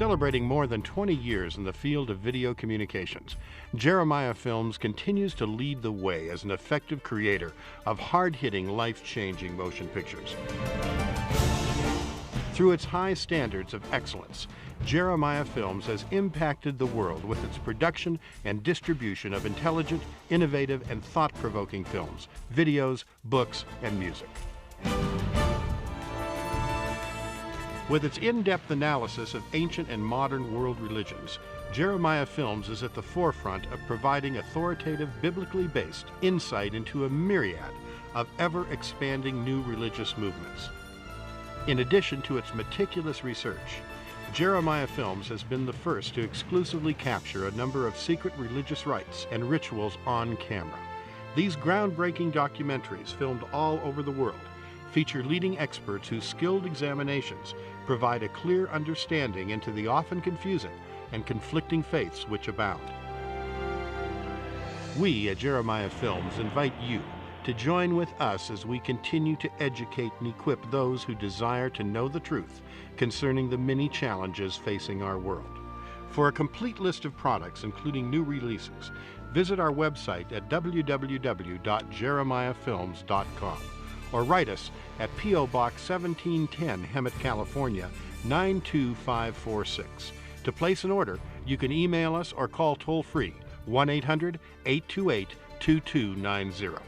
Celebrating more than 20 years in the field of video communications, Jeremiah Films continues to lead the way as an effective creator of hard-hitting, life-changing motion pictures. Through its high standards of excellence, Jeremiah Films has impacted the world with its production and distribution of intelligent, innovative, and thought-provoking films, videos, books, and music. With its in-depth analysis of ancient and modern world religions, Jeremiah Films is at the forefront of providing authoritative, biblically based insight into a myriad of ever-expanding new religious movements. In addition to its meticulous research, Jeremiah Films has been the first to exclusively capture a number of secret religious rites and rituals on camera. These groundbreaking documentaries, filmed all over the world, feature leading experts whose skilled examinations provide a clear understanding into the often confusing and conflicting faiths which abound. We at Jeremiah Films invite you to join with us as we continue to educate and equip those who desire to know the truth concerning the many challenges facing our world. For a complete list of products, including new releases, visit our website at www.jeremiahfilms.com or write us at P.O. Box 1710, Hemet, California, 92546. To place an order, you can email us or call toll-free 1-800-828-2290.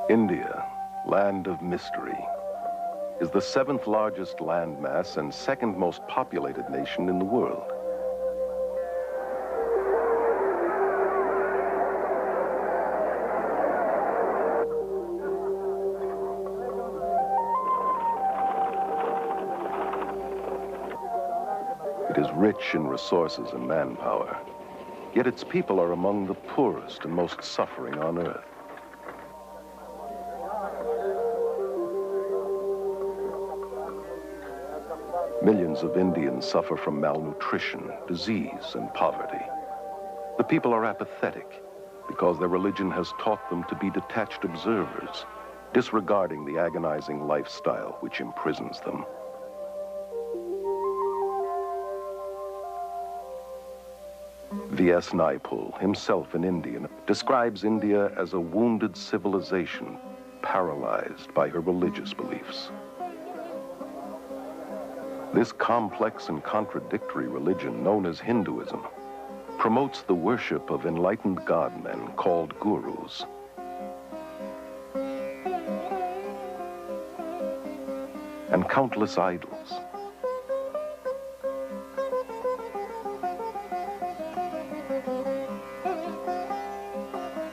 India, land of mystery, is the 7th largest landmass and 2nd most populated nation in the world. It is rich in resources and manpower, yet its people are among the poorest and most suffering on earth. Millions of Indians suffer from malnutrition, disease, and poverty. The people are apathetic because their religion has taught them to be detached observers, disregarding the agonizing lifestyle which imprisons them. V.S. Naipaul, himself an Indian, describes India as a wounded civilization paralyzed by her religious beliefs. This complex and contradictory religion, known as Hinduism, promotes the worship of enlightened god-men called gurus. And countless idols.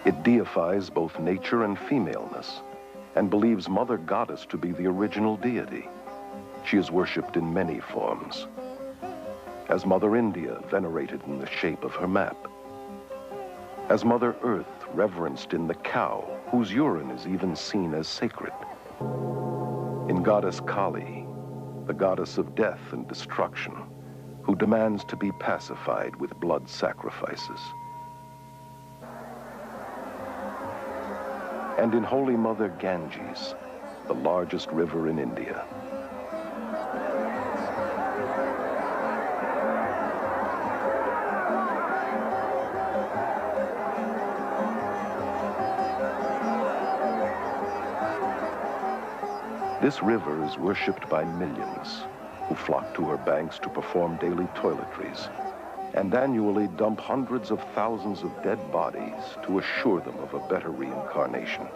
It deifies both nature and femaleness, and believes Mother Goddess to be the original deity. She is worshipped in many forms, as Mother India, venerated in the shape of her map, as Mother Earth, reverenced in the cow, whose urine is even seen as sacred, in Goddess Kali, the goddess of death and destruction, who demands to be pacified with blood sacrifices, and in Holy Mother Ganges, the largest river in India. This river is worshipped by millions who flock to her banks to perform daily toiletries and annually dump hundreds of thousands of dead bodies to assure them of a better reincarnation.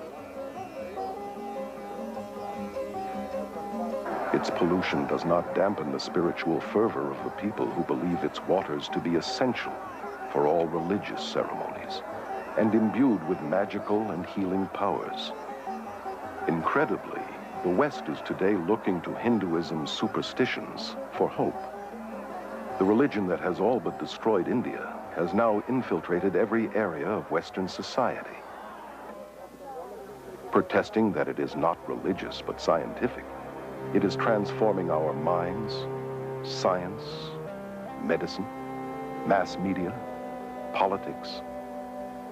Its pollution does not dampen the spiritual fervor of the people who believe its waters to be essential for all religious ceremonies and imbued with magical and healing powers. Incredibly, the West is today looking to Hinduism's superstitions for hope. The religion that has all but destroyed India has now infiltrated every area of Western society. Protesting that it is not religious but scientific, it is transforming our minds, science, medicine, mass media, politics,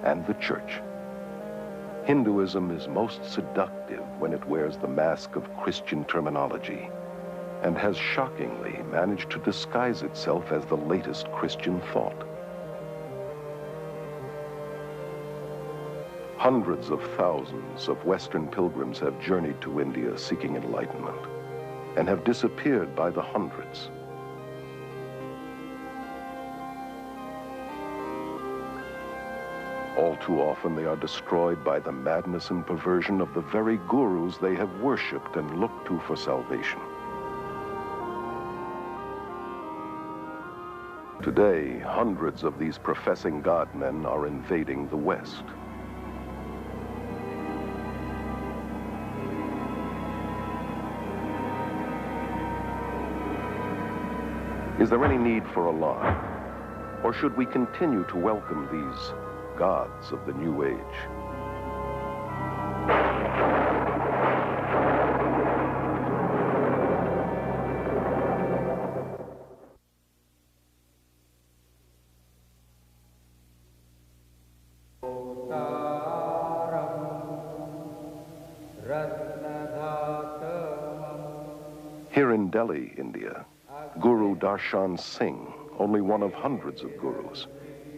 and the church. Hinduism is most seductive when it wears the mask of Christian terminology and has shockingly managed to disguise itself as the latest Christian thought. Hundreds of thousands of Western pilgrims have journeyed to India seeking enlightenment and have disappeared by the hundreds. All too often they are destroyed by the madness and perversion of the very gurus they have worshipped and looked to for salvation. Today, hundreds of these professing God-men are invading the West. Is there any need for alarm? Or should we continue to welcome these gods of the New Age? Here in Delhi, India, Guru Darshan Singh, only one of hundreds of gurus,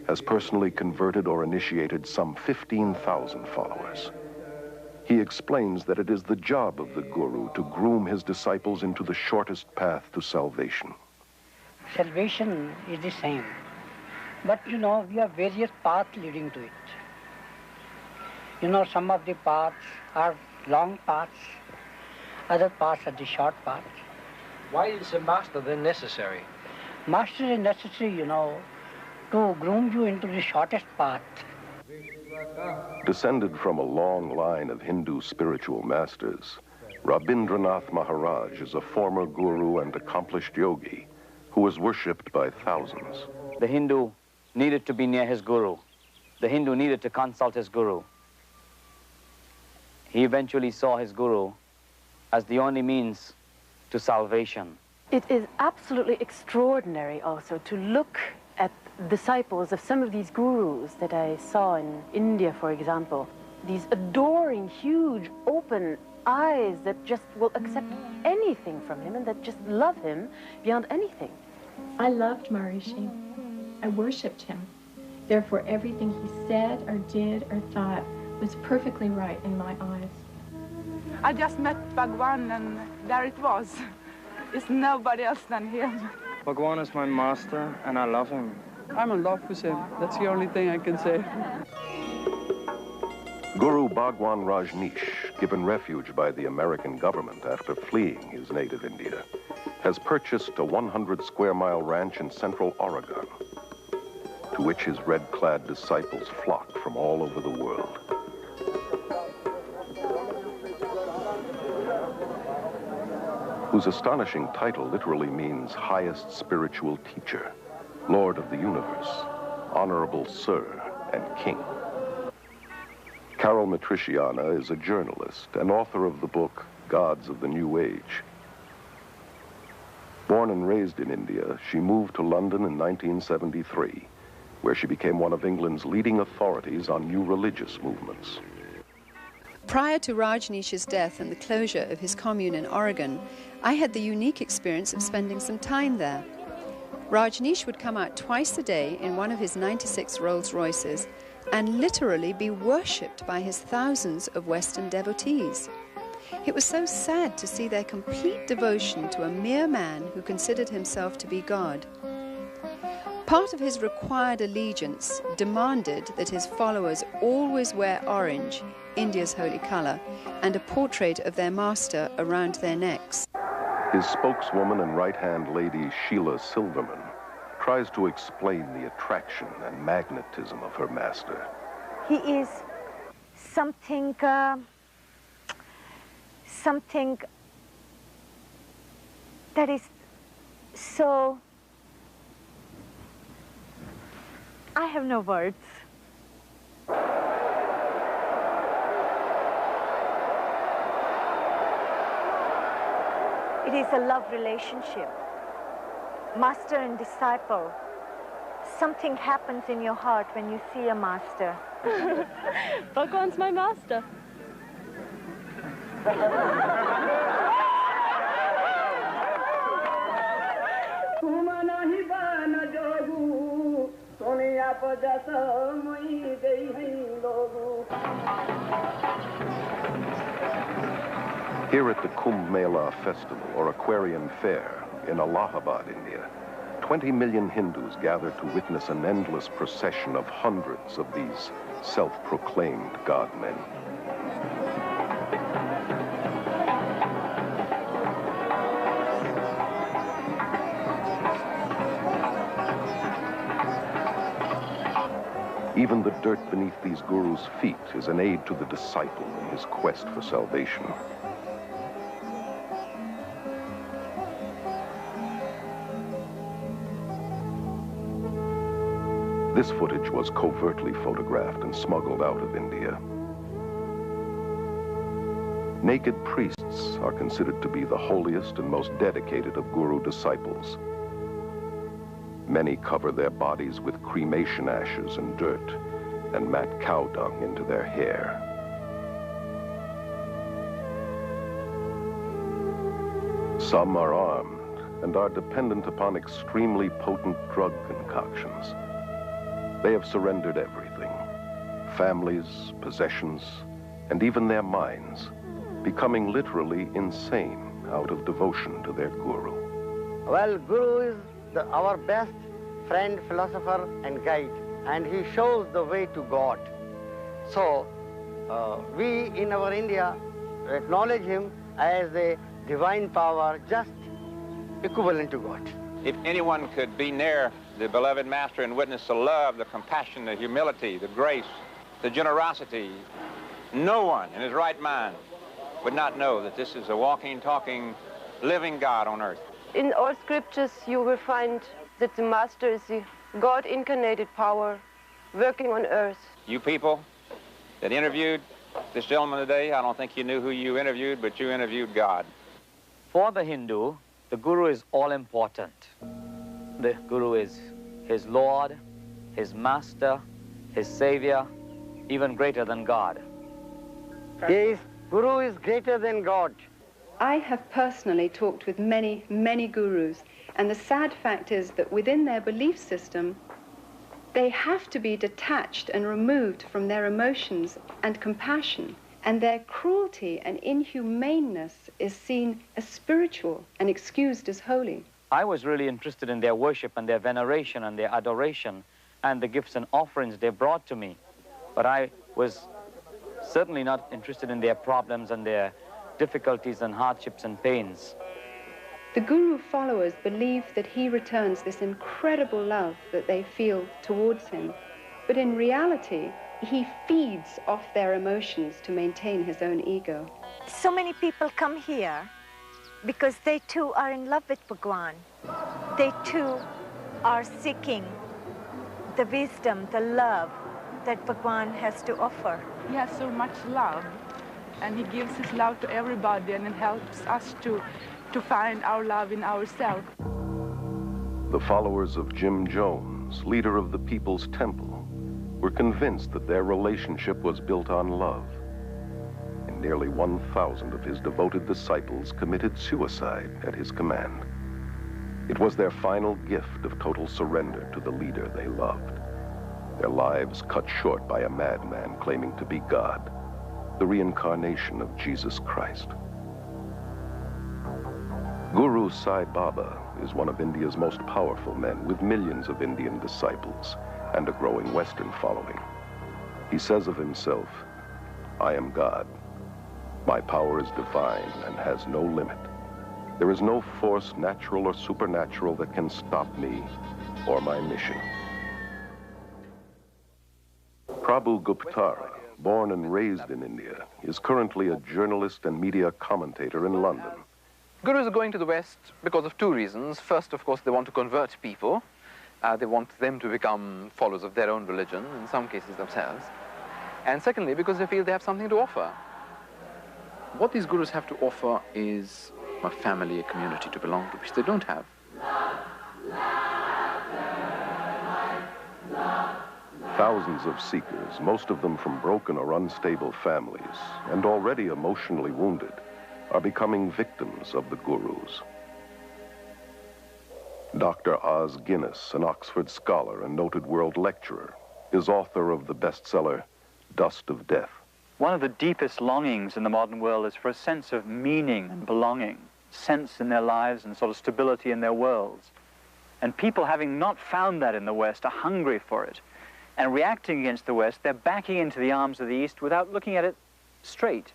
has personally converted or initiated some 15,000 followers. He explains that it is the job of the guru to groom his disciples into the shortest path to salvation. Salvation is the same, but we have various paths leading to it. Some of the paths are long paths, other paths are the short paths. Why is a master then necessary? Master is necessary, to groom you into the shortest path. Descended from a long line of Hindu spiritual masters, Rabindranath Maharaj is a former guru and accomplished yogi who was worshipped by thousands. The Hindu needed to be near his guru. The Hindu needed to consult his guru. He eventually saw his guru as the only means to salvation. It is absolutely extraordinary also to look at disciples of some of these gurus that I saw in India, for example. These adoring, huge, open eyes that just will accept anything from him and that just love him beyond anything. I loved Maharishi. I worshipped him. Therefore, everything he said or did or thought was perfectly right in my eyes. I just met Bhagwan and there it was. It's nobody else than him. Bhagwan is my master and I love him. I'm in love with him. That's the only thing I can say. Guru Bhagwan Rajneesh, given refuge by the American government after fleeing his native India, has purchased a 100-square-mile ranch in central Oregon, to which his red-clad disciples flock from all over the world. Whose astonishing title literally means highest spiritual teacher, Lord of the universe, Honorable Sir, and King. Carol Matriciana is a journalist and author of the book Gods of the New Age. Born and raised in India, she moved to London in 1973, where she became one of England's leading authorities on new religious movements. Prior to Rajneesh's death and the closure of his commune in Oregon, I had the unique experience of spending some time there. Rajneesh would come out twice a day in one of his 96 Rolls Royces and literally be worshipped by his thousands of Western devotees. It was so sad to see their complete devotion to a mere man who considered himself to be God. Part of his required allegiance demanded that his followers always wear orange, India's holy color, and a portrait of their master around their necks. His spokeswoman and right-hand lady, Sheila Silverman, tries to explain the attraction and magnetism of her master. He is something that is so I have no words. It is a love relationship, master and disciple. Something happens in your heart when you see a master. Bhagwan's my master. Here at the Kumbh Mela Festival, or Aquarium Fair, in Allahabad, India, 20 million Hindus gather to witness an endless procession of hundreds of these self-proclaimed God-men. Even the dirt beneath these gurus' feet is an aid to the disciple in his quest for salvation. This footage was covertly photographed and smuggled out of India. Naked priests are considered to be the holiest and most dedicated of guru disciples. Many cover their bodies with cremation ashes and dirt and mat cow dung into their hair. Some are armed and are dependent upon extremely potent drug concoctions. They have surrendered everything, families, possessions, and even their minds, becoming literally insane out of devotion to their guru. Well, Guru is our best friend, philosopher, and guide, and he shows the way to God. So, we in our India acknowledge him as a divine power, just equivalent to God. If anyone could be near the beloved Master and witness the love, the compassion, the humility, the grace, the generosity, no one in his right mind would not know that this is a walking, talking, living God on earth. In all scriptures, you will find that the Master is the God-incarnated power working on earth. You people that interviewed this gentleman today, I don't think you knew who you interviewed, but you interviewed God. For the Hindu, the Guru is all-important. The Guru is his Lord, his Master, his Savior, even greater than God. Yes, Guru is greater than God. I have personally talked with many, many gurus, and the sad fact is that within their belief system, they have to be detached and removed from their emotions and compassion, and their cruelty and inhumaneness is seen as spiritual and excused as holy. I was really interested in their worship and their veneration and their adoration and the gifts and offerings they brought to me. But I was certainly not interested in their problems and their difficulties and hardships and pains. The Guru followers believe that he returns this incredible love that they feel towards him. But in reality, he feeds off their emotions to maintain his own ego. So many people come here because they too are in love with Bhagwan. They too are seeking the wisdom, the love that Bhagwan has to offer. He has so much love, and he gives his love to everybody, and it helps us to find our love in ourselves. The followers of Jim Jones, leader of the People's Temple, were convinced that their relationship was built on love. And nearly 1,000 of his devoted disciples committed suicide at his command. It was their final gift of total surrender to the leader they loved. Their lives cut short by a madman claiming to be God, the reincarnation of Jesus Christ. Guru Sai Baba is one of India's most powerful men with millions of Indian disciples and a growing Western following. He says of himself, "I am God. My power is divine and has no limit. There is no force, natural or supernatural, that can stop me or my mission." Prabhu Guptara, born and raised in India, is currently a journalist and media commentator in London. Gurus are going to the West because of two reasons. First, of course, they want to convert people. They want them to become followers of their own religion, in some cases themselves. And secondly, because they feel they have something to offer. What these gurus have to offer is a family, a community to belong to, which they don't have. Thousands of seekers, most of them from broken or unstable families, and already emotionally wounded, are becoming victims of the gurus. Dr. Os Guinness, an Oxford scholar and noted world lecturer, is author of the bestseller, Dust of Death. One of the deepest longings in the modern world is for a sense of meaning and belonging, sense in their lives and sort of stability in their worlds. And people, having not found that in the West, are hungry for it. And reacting against the West, they're backing into the arms of the East without looking at it straight.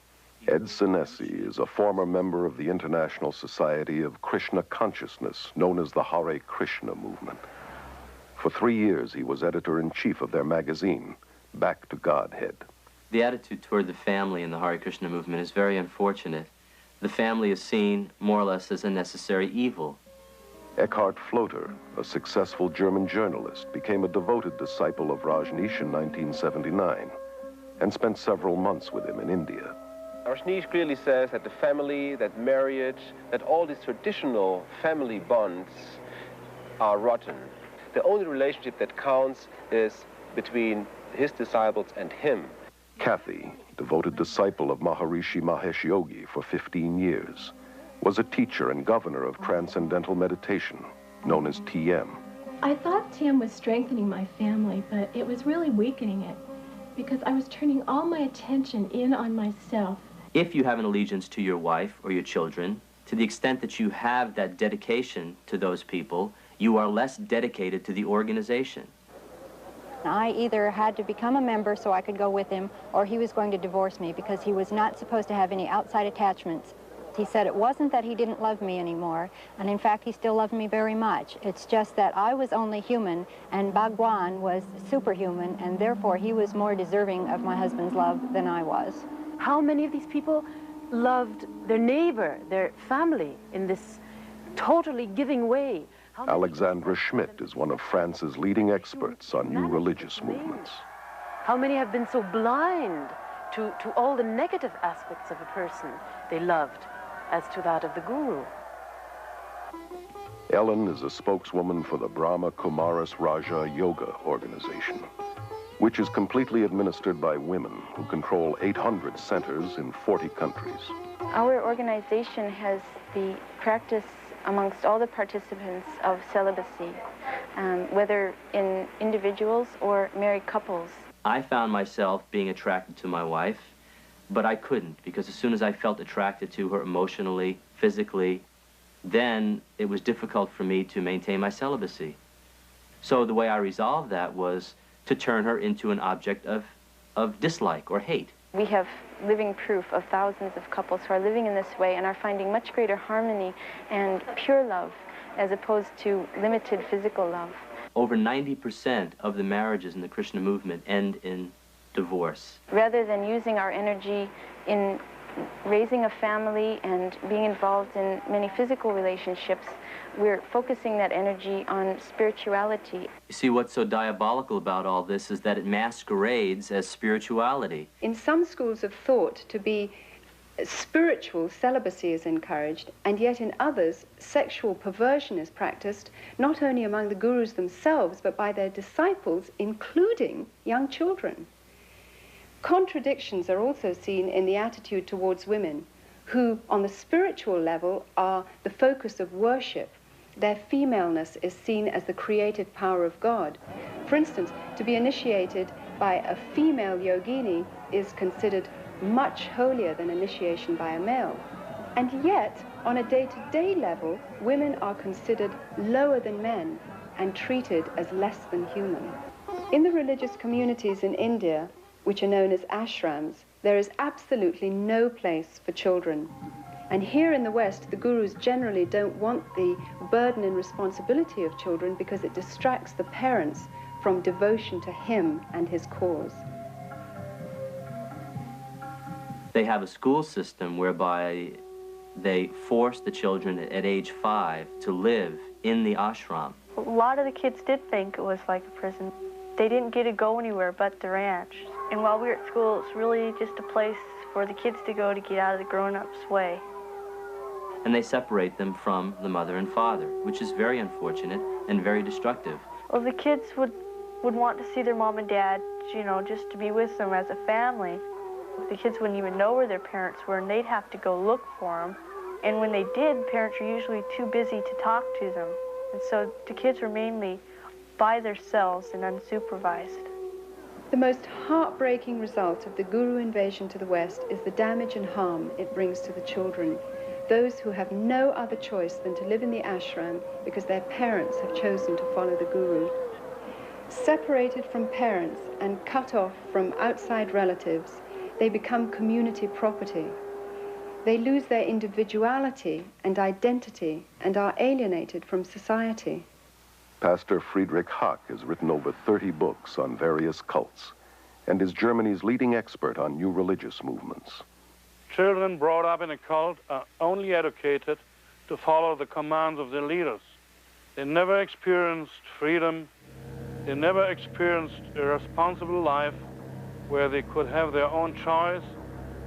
Ed Senesi is a former member of the International Society of Krishna Consciousness, known as the Hare Krishna movement. For 3 years, he was editor-in-chief of their magazine, Back to Godhead. The attitude toward the family in the Hare Krishna movement is very unfortunate. The family is seen more or less as a necessary evil. Eckhart Floater, a successful German journalist, became a devoted disciple of Rajneesh in 1979 and spent several months with him in India. Rajneesh clearly says that the family, that marriage, that all these traditional family bonds are rotten. The only relationship that counts is between his disciples and him. Kathy, devoted disciple of Maharishi Mahesh Yogi for 15 years, was a teacher and governor of Transcendental Meditation, known as TM. I thought TM was strengthening my family, but it was really weakening it because I was turning all my attention in on myself. If you have an allegiance to your wife or your children, to the extent that you have that dedication to those people, you are less dedicated to the organization. I either had to become a member so I could go with him, or he was going to divorce me because he was not supposed to have any outside attachments. He said it wasn't that he didn't love me anymore, and in fact he still loved me very much. It's just that I was only human and Bhagwan was superhuman, and therefore he was more deserving of my husband's love than I was. How many of these people loved their neighbor, their family, in this totally giving way? Alexandra Schmidt is one of France's leading experts on new religious movements. How many have been so blind to all the negative aspects of a person they loved as to that of the guru? Ellen is a spokeswoman for the Brahma Kumaris Raja Yoga organization, which is completely administered by women who control 800 centers in 40 countries. Our organization has the practice amongst all the participants of celibacy, whether in individuals or married couples. I found myself being attracted to my wife, but I couldn't, because as soon as I felt attracted to her emotionally, physically, then it was difficult for me to maintain my celibacy. So the way I resolved that was to turn her into an object of dislike or hate. We have living proof of thousands of couples who are living in this way and are finding much greater harmony and pure love as opposed to limited physical love. Over 90% of the marriages in the Krishna movement end in divorce. Rather than using our energy in raising a family and being involved in many physical relationships, we're focusing that energy on spirituality. You see, what's so diabolical about all this is that it masquerades as spirituality. In some schools of thought, to be spiritual, celibacy is encouraged, and yet in others, sexual perversion is practiced, not only among the gurus themselves, but by their disciples, including young children. Contradictions are also seen in the attitude towards women, who, on the spiritual level, are the focus of worship. Their femaleness is seen as the creative power of God. For instance, to be initiated by a female yogini is considered much holier than initiation by a male. And yet, on a day-to-day level, women are considered lower than men and treated as less than human. In the religious communities in India, which are known as ashrams, there is absolutely no place for children. And here in the West, the gurus generally don't want the burden and responsibility of children because it distracts the parents from devotion to him and his cause. They have a school system whereby they force the children at age 5 to live in the ashram. A lot of the kids did think it was like a prison. They didn't get to go anywhere but the ranch. And while we were at school, it's really just a place for the kids to go to get out of the grown-ups' way. And they separate them from the mother and father, which is very unfortunate and very destructive. Well, the kids would want to see their mom and dad, you know, just to be with them as a family. The kids wouldn't even know where their parents were, and they'd have to go look for them. And when they did, parents were usually too busy to talk to them. And so the kids were mainly by themselves and unsupervised. The most heartbreaking result of the Guru invasion to the West is the damage and harm it brings to the children, those who have no other choice than to live in the ashram because their parents have chosen to follow the Guru. Separated from parents and cut off from outside relatives, they become community property. They lose their individuality and identity and are alienated from society. Pastor Friedrich Hack has written over 30 books on various cults and is Germany's leading expert on new religious movements. Children brought up in a cult are only educated to follow the commands of their leaders. They never experienced freedom. They never experienced a responsible life where they could have their own choice,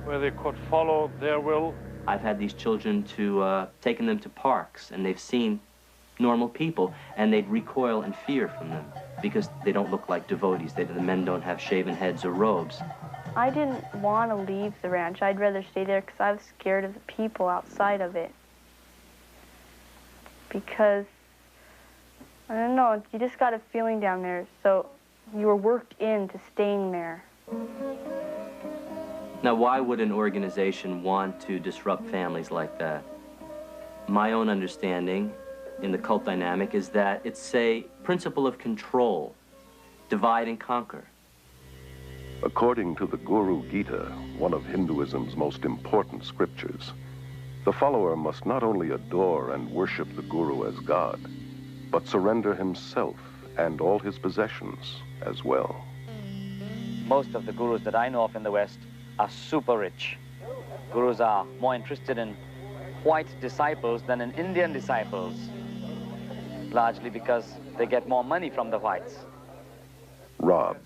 where they could follow their will. I've had these children taken them to parks, and they've seen normal people, and they'd recoil in fear from them because they don't look like devotees. The men don't have shaven heads or robes. I didn't want to leave the ranch. I'd rather stay there because I was scared of the people outside of it. Because, I don't know, you just got a feeling down there, so you were worked into staying there. Now, why would an organization want to disrupt families like that? My own understanding in the cult dynamic is that it's a principle of control, divide and conquer. According to the Guru Gita, one of Hinduism's most important scriptures, the follower must not only adore and worship the Guru as God, but surrender himself and all his possessions as well. Most of the gurus that I know of in the West are super rich. Gurus are more interested in white disciples than in Indian disciples, largely because they get more money from the whites. Rob,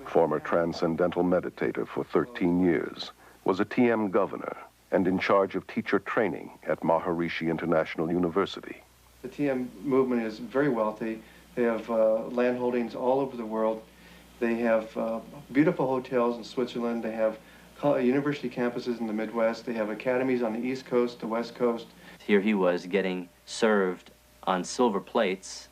former transcendental meditator for 13 years, was a TM governor and in charge of teacher training at Maharishi International University. The TM movement is very wealthy. They have land holdings all over the world. They have beautiful hotels in Switzerland. They have university campuses in the Midwest. They have academies on the East Coast, the West Coast. Here he was getting served on silver plates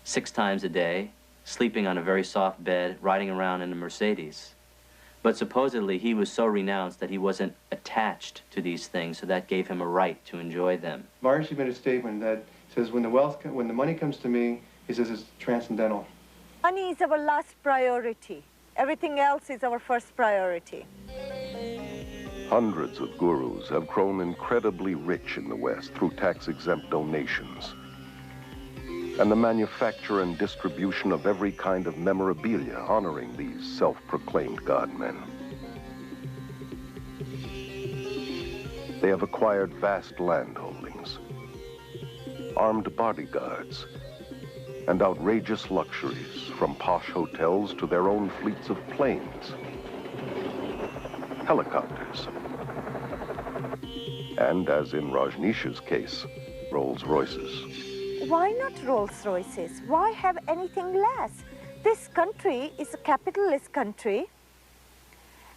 6 times a day, sleeping on a very soft bed, riding around in a Mercedes. But supposedly he was so renounced that he wasn't attached to these things, so that gave him a right to enjoy them. Maharishi made a statement that says, when the money comes to me, he says it's transcendental. Money is our last priority. Everything else is our first priority. Hundreds of gurus have grown incredibly rich in the West through tax-exempt donations and the manufacture and distribution of every kind of memorabilia honoring these self-proclaimed God-men. They have acquired vast land holdings, armed bodyguards, and outrageous luxuries, from posh hotels to their own fleets of planes, helicopters, and, as in Rajneesh's case, Rolls-Royces. Why not Rolls-Royces? Why have anything less? This country is a capitalist country,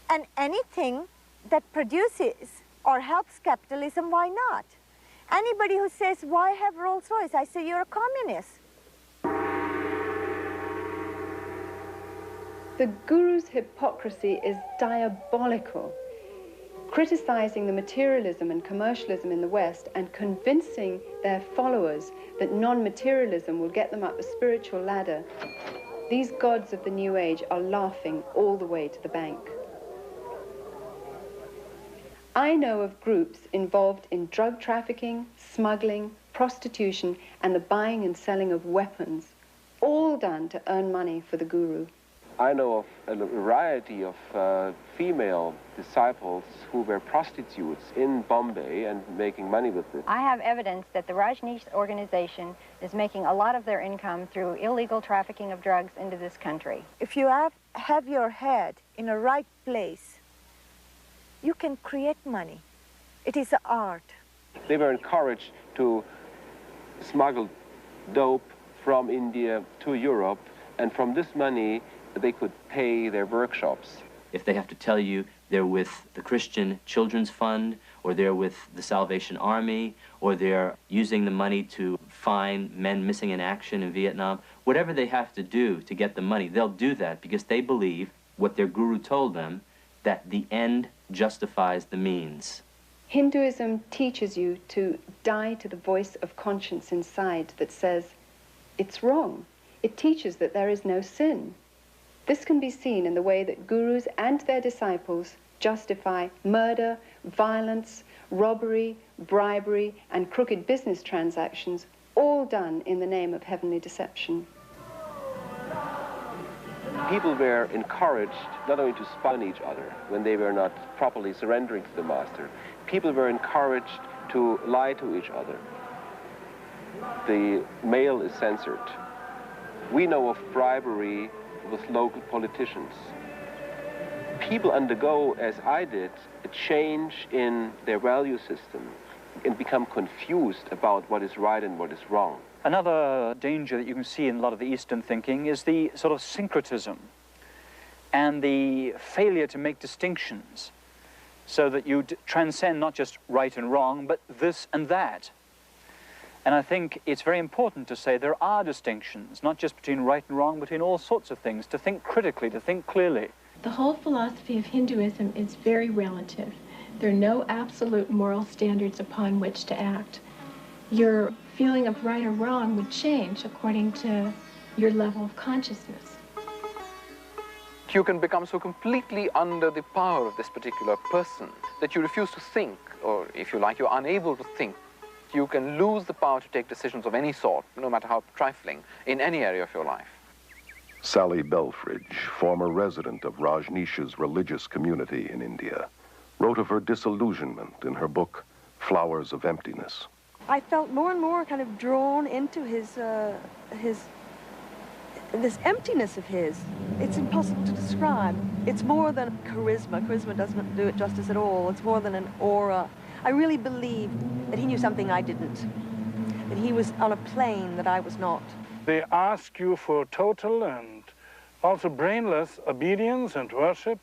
and anything that produces or helps capitalism, why not? Anybody who says, why have Rolls-Royce? I say, you're a communist. The Guru's hypocrisy is diabolical, criticizing the materialism and commercialism in the West and convincing their followers that non-materialism will get them up the spiritual ladder. These gods of the New Age are laughing all the way to the bank. I know of groups involved in drug trafficking, smuggling, prostitution, and the buying and selling of weapons, all done to earn money for the Guru. I know of a variety of female disciples who were prostitutes in Bombay and making money with it. I have evidence that the Rajneesh organization is making a lot of their income through illegal trafficking of drugs into this country. If you have your head in a right place, you can create money. It is an art. They were encouraged to smuggle dope from India to Europe, and from this money they could pay their workshops. If they have to tell you they're with the Christian Children's Fund, or they're with the Salvation Army, or they're using the money to find men missing in action in Vietnam, whatever they have to do to get the money, they'll do that because they believe what their guru told them, that the end justifies the means. Hinduism teaches you to die to the voice of conscience inside that says, it's wrong. It teaches that there is no sin. This can be seen in the way that gurus and their disciples justify murder, violence, robbery, bribery, and crooked business transactions, all done in the name of heavenly deception. People were encouraged not only to spy on each other when they were not properly surrendering to the master, people were encouraged to lie to each other. The mail is censored. We know of bribery with local politicians. People undergo, as I did, a change in their value system and become confused about what is right and what is wrong. Another danger that you can see in a lot of the Eastern thinking is the sort of syncretism and the failure to make distinctions so that you transcend not just right and wrong, but this and that. And I think it's very important to say there are distinctions, not just between right and wrong, but between all sorts of things, to think critically, to think clearly. The whole philosophy of Hinduism is very relative. There are no absolute moral standards upon which to act. Your feeling of right or wrong would change according to your level of consciousness. You can become so completely under the power of this particular person that you refuse to think, or if you like, you're unable to think. You can lose the power to take decisions of any sort, no matter how trifling, in any area of your life. Sally Belfridge, former resident of Rajneesh's religious community in India, wrote of her disillusionment in her book, Flowers of Emptiness. I felt more and more kind of drawn into this emptiness of his. It's impossible to describe. It's more than charisma. Charisma doesn't do it justice at all. It's more than an aura. I really believed that he knew something I didn't, that he was on a plane that I was not. They ask you for total and also brainless obedience and worship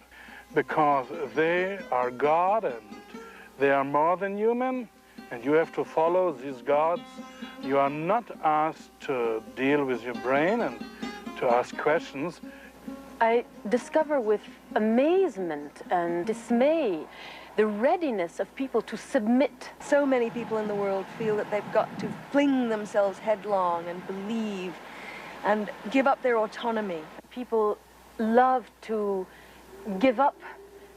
because they are God and they are more than human, and you have to follow these gods. You are not asked to deal with your brain and to ask questions. I discover with amazement and dismay the readiness of people to submit. So many people in the world feel that they've got to fling themselves headlong and believe and give up their autonomy. People love to give up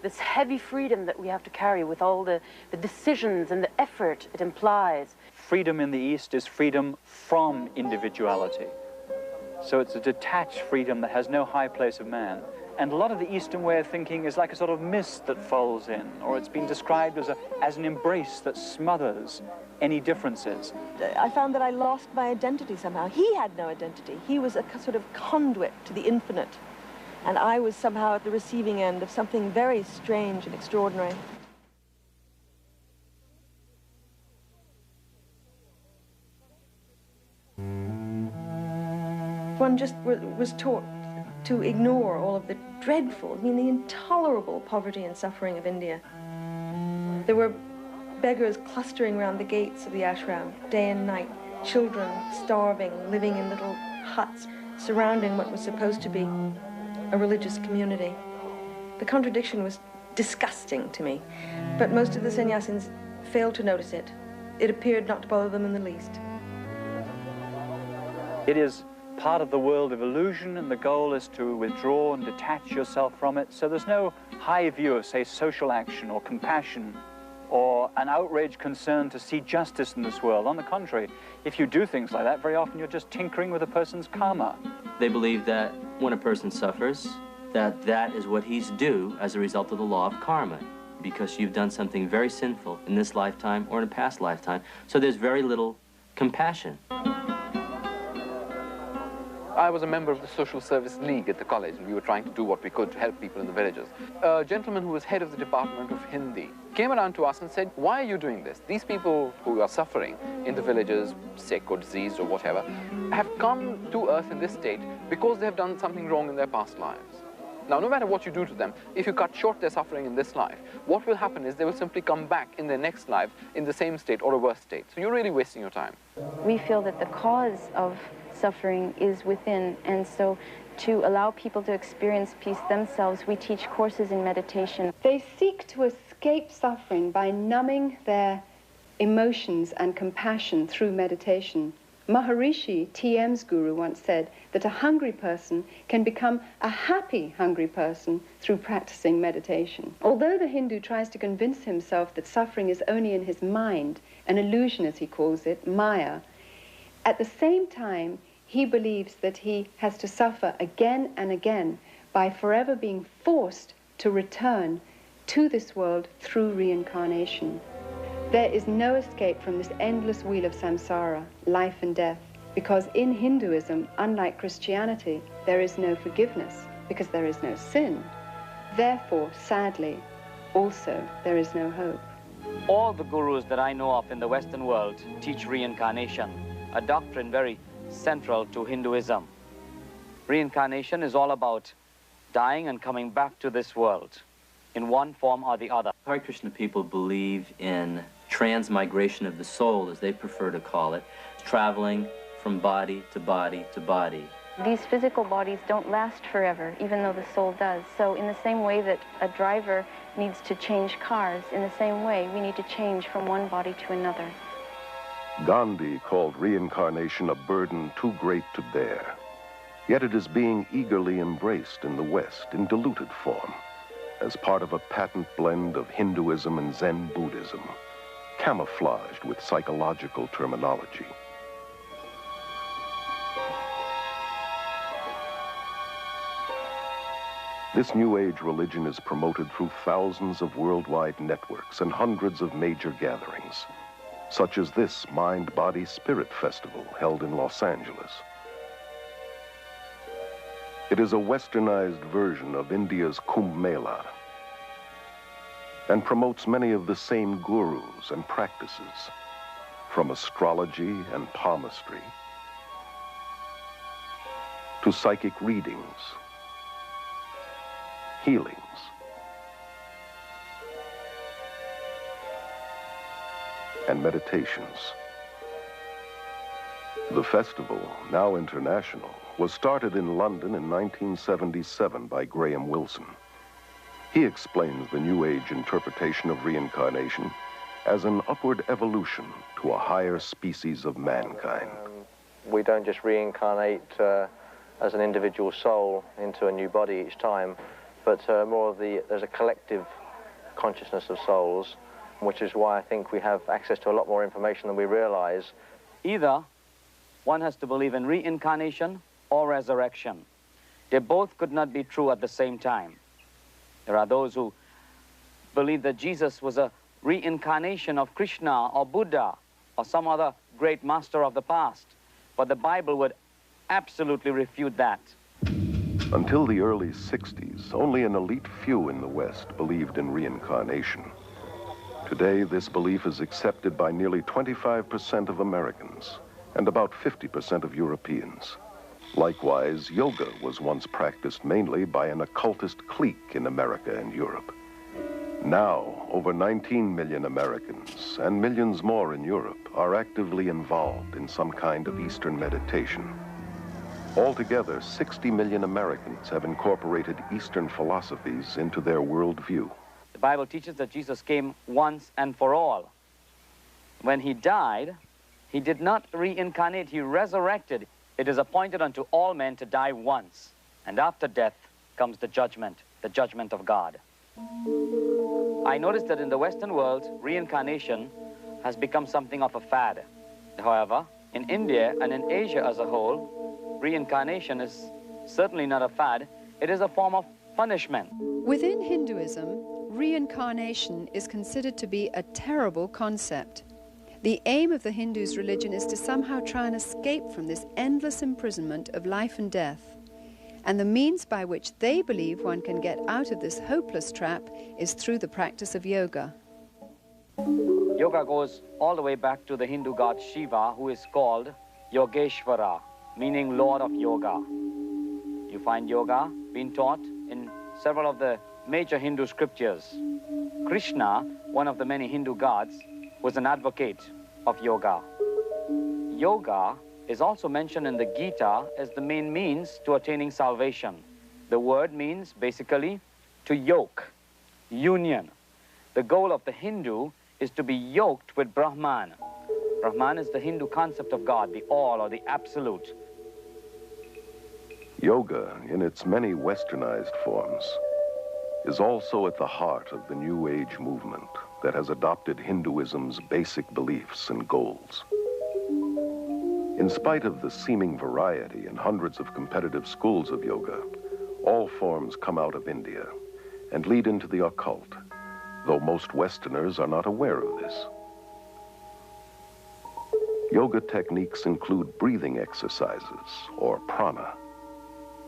this heavy freedom that we have to carry with all the decisions and the effort it implies. Freedom in the East is freedom from individuality. So it's a detached freedom that has no high place of man. And a lot of the Eastern way of thinking is like a sort of mist that falls in, or it's been described as an embrace that smothers any differences. I found that I lost my identity somehow. He had no identity. He was a sort of conduit to the infinite. And I was somehow at the receiving end of something very strange and extraordinary. One just was taught to ignore all of the dreadful, the intolerable poverty and suffering of India. There were beggars clustering around the gates of the ashram, day and night, children starving, living in little huts, surrounding what was supposed to be a religious community. The contradiction was disgusting to me, but most of the sannyasins failed to notice it. It appeared not to bother them in the least. It is part of the world of illusion, and the goal is to withdraw and detach yourself from it. So there's no high view of, say, social action or compassion or an outraged concern to see justice in this world. On the contrary, if you do things like that, very often you're just tinkering with a person's karma. They believe that when a person suffers, that that is what he's due as a result of the law of karma, because you've done something very sinful in this lifetime or in a past lifetime. So there's very little compassion. I was a member of the Social Service League at the college, and we were trying to do what we could to help people in the villages. A gentleman who was head of the Department of Hindi came around to us and said, why are you doing this? These people who are suffering in the villages, sick or diseased or whatever, have come to earth in this state because they have done something wrong in their past lives. Now, no matter what you do to them, if you cut short their suffering in this life, what will happen is they will simply come back in their next life in the same state or a worse state. So you're really wasting your time. We feel that the cause of suffering is within, and so to allow people to experience peace themselves, we teach courses in meditation. They seek to escape suffering by numbing their emotions and compassion through meditation. Maharishi, TM's guru, once said that a hungry person can become a happy hungry person through practicing meditation. Although the Hindu tries to convince himself that suffering is only in his mind, an illusion as he calls it, Maya, at the same time he believes that he has to suffer again and again by forever being forced to return to this world through reincarnation. There is no escape from this endless wheel of samsara, life and death, because in Hinduism, unlike Christianity, there is no forgiveness, because there is no sin. Therefore, sadly, also, there is no hope. All the gurus that I know of in the Western world teach reincarnation, a doctrine very central to Hinduism. Reincarnation is all about dying and coming back to this world in one form or the other. Hare Krishna people believe in transmigration of the soul, as they prefer to call it, traveling from body to body to body. These physical bodies don't last forever, even though the soul does. So in the same way that a driver needs to change cars, in the same way we need to change from one body to another. Gandhi called reincarnation a burden too great to bear. Yet it is being eagerly embraced in the West in diluted form, as part of a patent blend of Hinduism and Zen Buddhism, camouflaged with psychological terminology. This New Age religion is promoted through thousands of worldwide networks and hundreds of major gatherings, such as this Mind, Body, Spirit Festival held in Los Angeles. It is a westernized version of India's Kumbh Mela and promotes many of the same gurus and practices, from astrology and palmistry to psychic readings, healings, and meditations. The festival, now international, was started in London in 1977 by Graham Wilson. He explains the New Age interpretation of reincarnation as an upward evolution to a higher species of mankind. We don't just reincarnate as an individual soul into a new body each time, but more of there's a collective consciousness of souls, which is why I think we have access to a lot more information than we realize. Either one has to believe in reincarnation or resurrection. They both could not be true at the same time. There are those who believe that Jesus was a reincarnation of Krishna or Buddha or some other great master of the past, but the Bible would absolutely refute that. Until the early 60s, only an elite few in the West believed in reincarnation. Today, this belief is accepted by nearly 25% of Americans and about 50% of Europeans. Likewise, yoga was once practiced mainly by an occultist clique in America and Europe. Now, over 19 million Americans and millions more in Europe are actively involved in some kind of Eastern meditation. Altogether, 60 million Americans have incorporated Eastern philosophies into their worldview. The Bible teaches that Jesus came once and for all. When he died, he did not reincarnate, he resurrected. It is appointed unto all men to die once, and after death comes the judgment of God. I noticed that in the Western world, reincarnation has become something of a fad. However, in India and in Asia as a whole, reincarnation is certainly not a fad. It is a form of punishment. Within Hinduism, reincarnation is considered to be a terrible concept. The aim of the Hindus' religion is to somehow try and escape from this endless imprisonment of life and death. And the means by which they believe one can get out of this hopeless trap is through the practice of yoga. Yoga goes all the way back to the Hindu god Shiva, who is called Yogeshvara, meaning Lord of Yoga. You find yoga being taught in several of the major Hindu scriptures. Krishna, one of the many Hindu gods, was an advocate of yoga. Yoga is also mentioned in the Gita as the main means to attaining salvation. The word means basically to yoke, union. The goal of the Hindu is to be yoked with Brahman. Brahman is the Hindu concept of God, the all or the absolute. Yoga, in its many westernized forms, is also at the heart of the New Age movement that has adopted Hinduism's basic beliefs and goals. In spite of the seeming variety and hundreds of competitive schools of yoga, all forms come out of India and lead into the occult, though most Westerners are not aware of this. Yoga techniques include breathing exercises, or prana,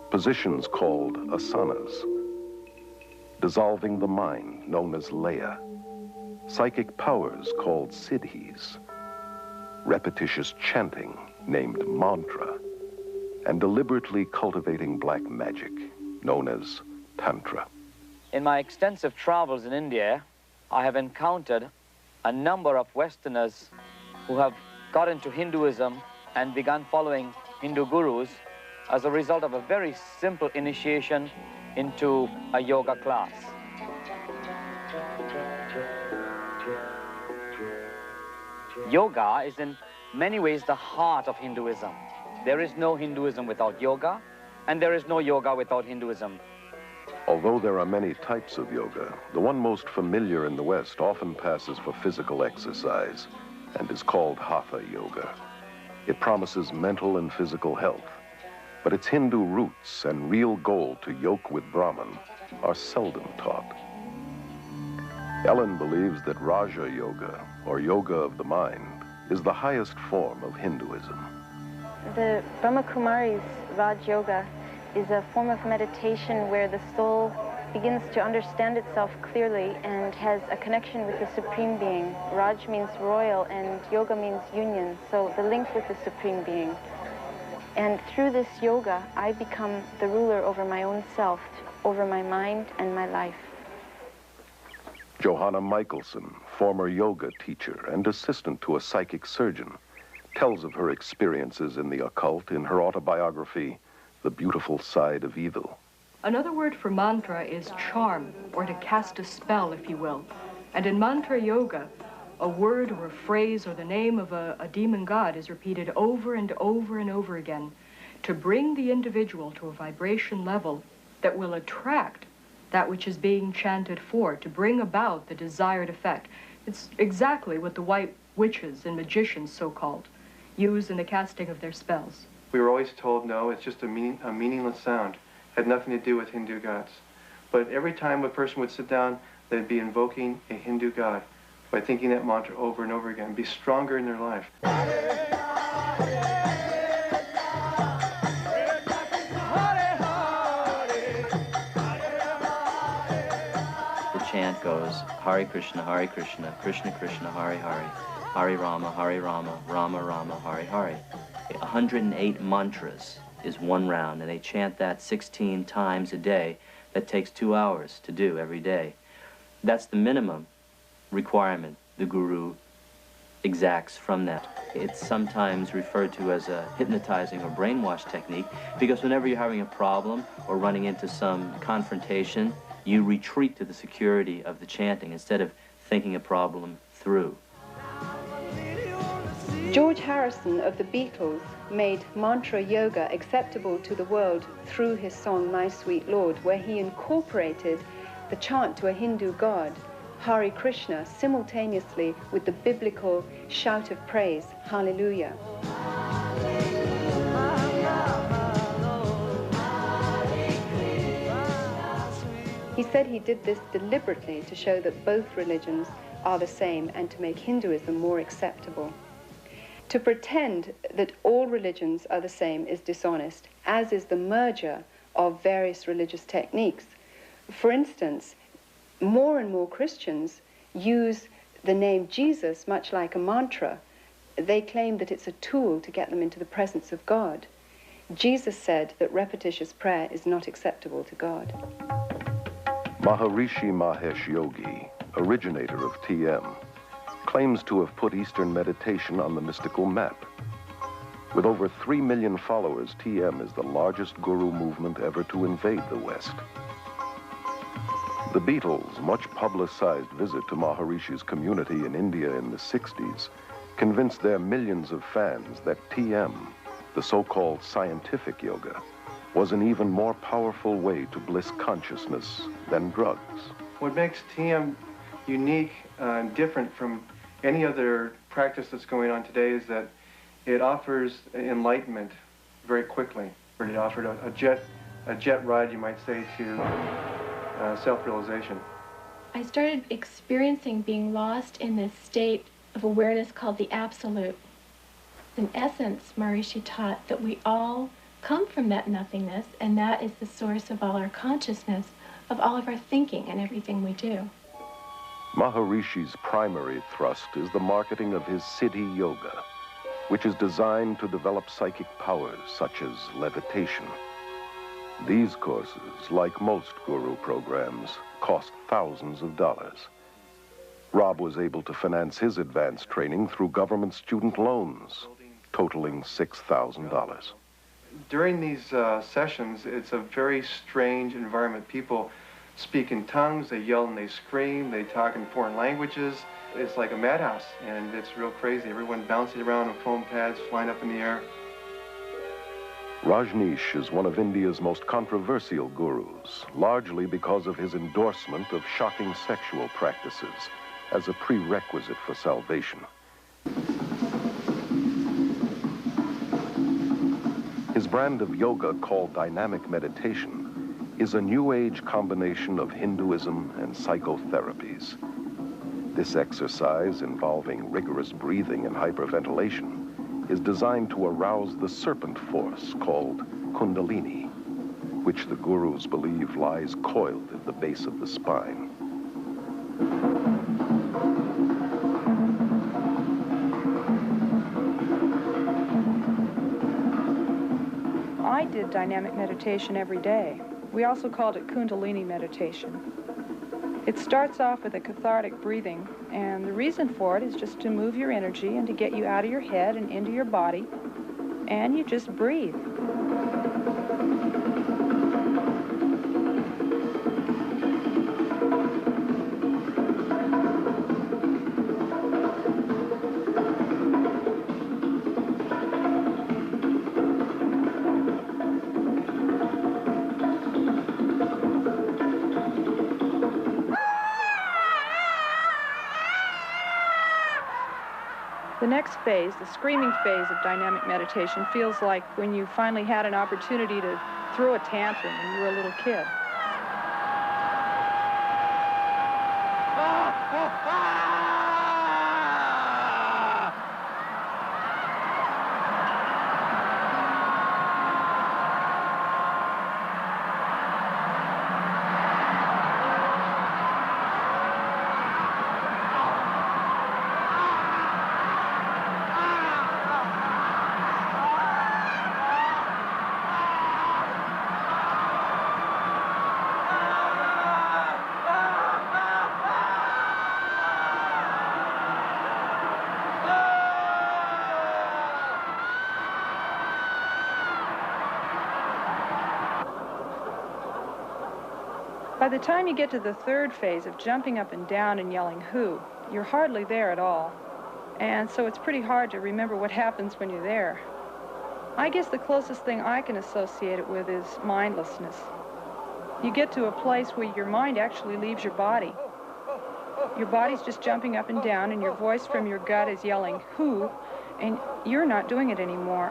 positions called asanas, dissolving the mind, known as laya, psychic powers called siddhis, repetitious chanting, named mantra, and deliberately cultivating black magic, known as tantra. In my extensive travels in India, I have encountered a number of Westerners who have got into Hinduism and begun following Hindu gurus as a result of a very simple initiation into a yoga class. Yoga is in many ways the heart of Hinduism. There is no Hinduism without yoga, and there is no yoga without Hinduism. Although there are many types of yoga, the one most familiar in the West often passes for physical exercise and is called Hatha Yoga. It promises mental and physical health, but its Hindu roots and real goal to yoke with Brahman are seldom taught. Ellen believes that Raja Yoga, or yoga of the mind, is the highest form of Hinduism. The Brahma Kumari's Raj Yoga is a form of meditation where the soul begins to understand itself clearly and has a connection with the Supreme Being. Raj means royal and yoga means union, so the link with the Supreme Being. And through this yoga, I become the ruler over my own self, over my mind and my life. Johanna Michelson, former yoga teacher and assistant to a psychic surgeon, tells of her experiences in the occult in her autobiography, The Beautiful Side of Evil. Another word for mantra is charm, or to cast a spell, if you will. And in mantra yoga, a word or a phrase or the name of a demon god is repeated over and over and over again to bring the individual to a vibration level that will attract that which is being chanted for, to bring about the desired effect. It's exactly what the white witches and magicians, so-called, use in the casting of their spells. We were always told, no, it's just a meaningless sound. Had nothing to do with Hindu gods. But every time a person would sit down, they'd be invoking a Hindu god by thinking that mantra over and over again, be stronger in their life. The chant goes, Hare Krishna, Krishna Krishna, Hare Hare, Hare Rama, Rama Rama, Hare Hare. 108 mantras is one round, and they chant that 16 times a day. That takes 2 hours to do every day. That's the minimum requirement the guru exacts from that. It's sometimes referred to as a hypnotizing or brainwash technique, because whenever you're having a problem or running into some confrontation, you retreat to the security of the chanting instead of thinking a problem through. George Harrison of the Beatles made mantra yoga acceptable to the world through his song My Sweet Lord, where he incorporated the chant to a Hindu god, Hare Krishna, simultaneously with the biblical shout of praise, Hallelujah. He said he did this deliberately to show that both religions are the same and to make Hinduism more acceptable. To pretend that all religions are the same is dishonest, as is the merger of various religious techniques. For instance, more and more Christians use the name Jesus much like a mantra. They claim that it's a tool to get them into the presence of God. Jesus said that repetitious prayer is not acceptable to God. Maharishi Mahesh Yogi, originator of TM, claims to have put Eastern meditation on the mystical map. With over 3 million followers, TM is the largest guru movement ever to invade the West. The Beatles' much publicized visit to Maharishi's community in India in the 60s convinced their millions of fans that TM, the so-called scientific yoga, was an even more powerful way to bliss consciousness than drugs. What makes TM unique and different from any other practice that's going on today is that it offers enlightenment very quickly. It offered a jet ride, you might say, to self-realization. I started experiencing being lost in this state of awareness called the Absolute. In essence, Maharishi taught that we all come from that nothingness, and that is the source of all our consciousness, of all of our thinking and everything we do. Maharishi's primary thrust is the marketing of his Siddhi Yoga, which is designed to develop psychic powers such as levitation. These courses, like most guru programs, cost thousands of dollars. Rob was able to finance his advanced training through government student loans, totaling $6,000. During these sessions, it's a very strange environment. People speak in tongues, they yell and they scream, they talk in foreign languages. It's like a madhouse, and it's real crazy. Everyone bouncing around on foam pads, flying up in the air. Rajneesh is one of India's most controversial gurus, largely because of his endorsement of shocking sexual practices as a prerequisite for salvation. His brand of yoga, called dynamic meditation, is a New Age combination of Hinduism and psychotherapies. This exercise, involving rigorous breathing and hyperventilation, is designed to arouse the serpent force called Kundalini, which the gurus believe lies coiled at the base of the spine. I did dynamic meditation every day. We also called it Kundalini meditation. It starts off with a cathartic breathing, and the reason for it is just to move your energy and to get you out of your head and into your body, and you just breathe. The next phase, the screaming phase of dynamic meditation, feels like when you finally had an opportunity to throw a tantrum when you were a little kid. By the time you get to the third phase of jumping up and down and yelling "Who," you're hardly there at all. And so it's pretty hard to remember what happens when you're there. I guess the closest thing I can associate it with is mindlessness. You get to a place where your mind actually leaves your body. Your body's just jumping up and down, and your voice from your gut is yelling "Who," and you're not doing it anymore.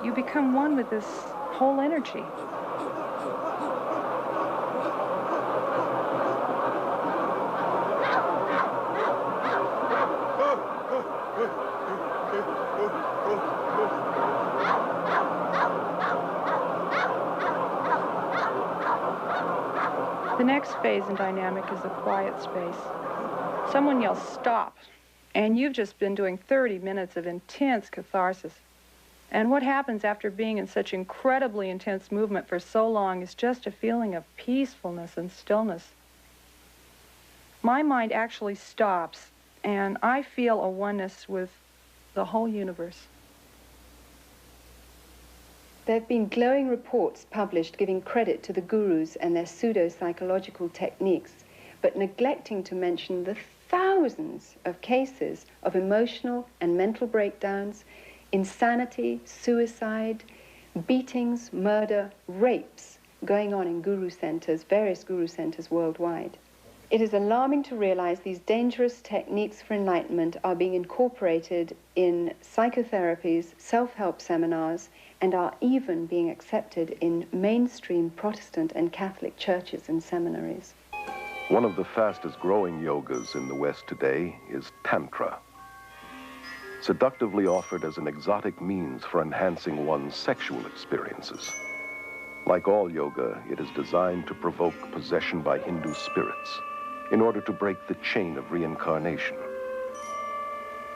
You become one with this whole energy. The next phase in dynamic is the quiet space. Someone yells, "Stop," and you've just been doing 30 minutes of intense catharsis. And what happens after being in such incredibly intense movement for so long is just a feeling of peacefulness and stillness. My mind actually stops, and I feel a oneness with the whole universe. There have been glowing reports published giving credit to the gurus and their pseudo-psychological techniques, but neglecting to mention the thousands of cases of emotional and mental breakdowns, insanity, suicide, beatings, murder, rapes going on in guru centers, various guru centers worldwide. It is alarming to realize these dangerous techniques for enlightenment are being incorporated in psychotherapies, self-help seminars, and are even being accepted in mainstream Protestant and Catholic churches and seminaries. One of the fastest growing yogas in the West today is Tantra. Seductively offered as an exotic means for enhancing one's sexual experiences. Like all yoga, it is designed to provoke possession by Hindu spirits in order to break the chain of reincarnation.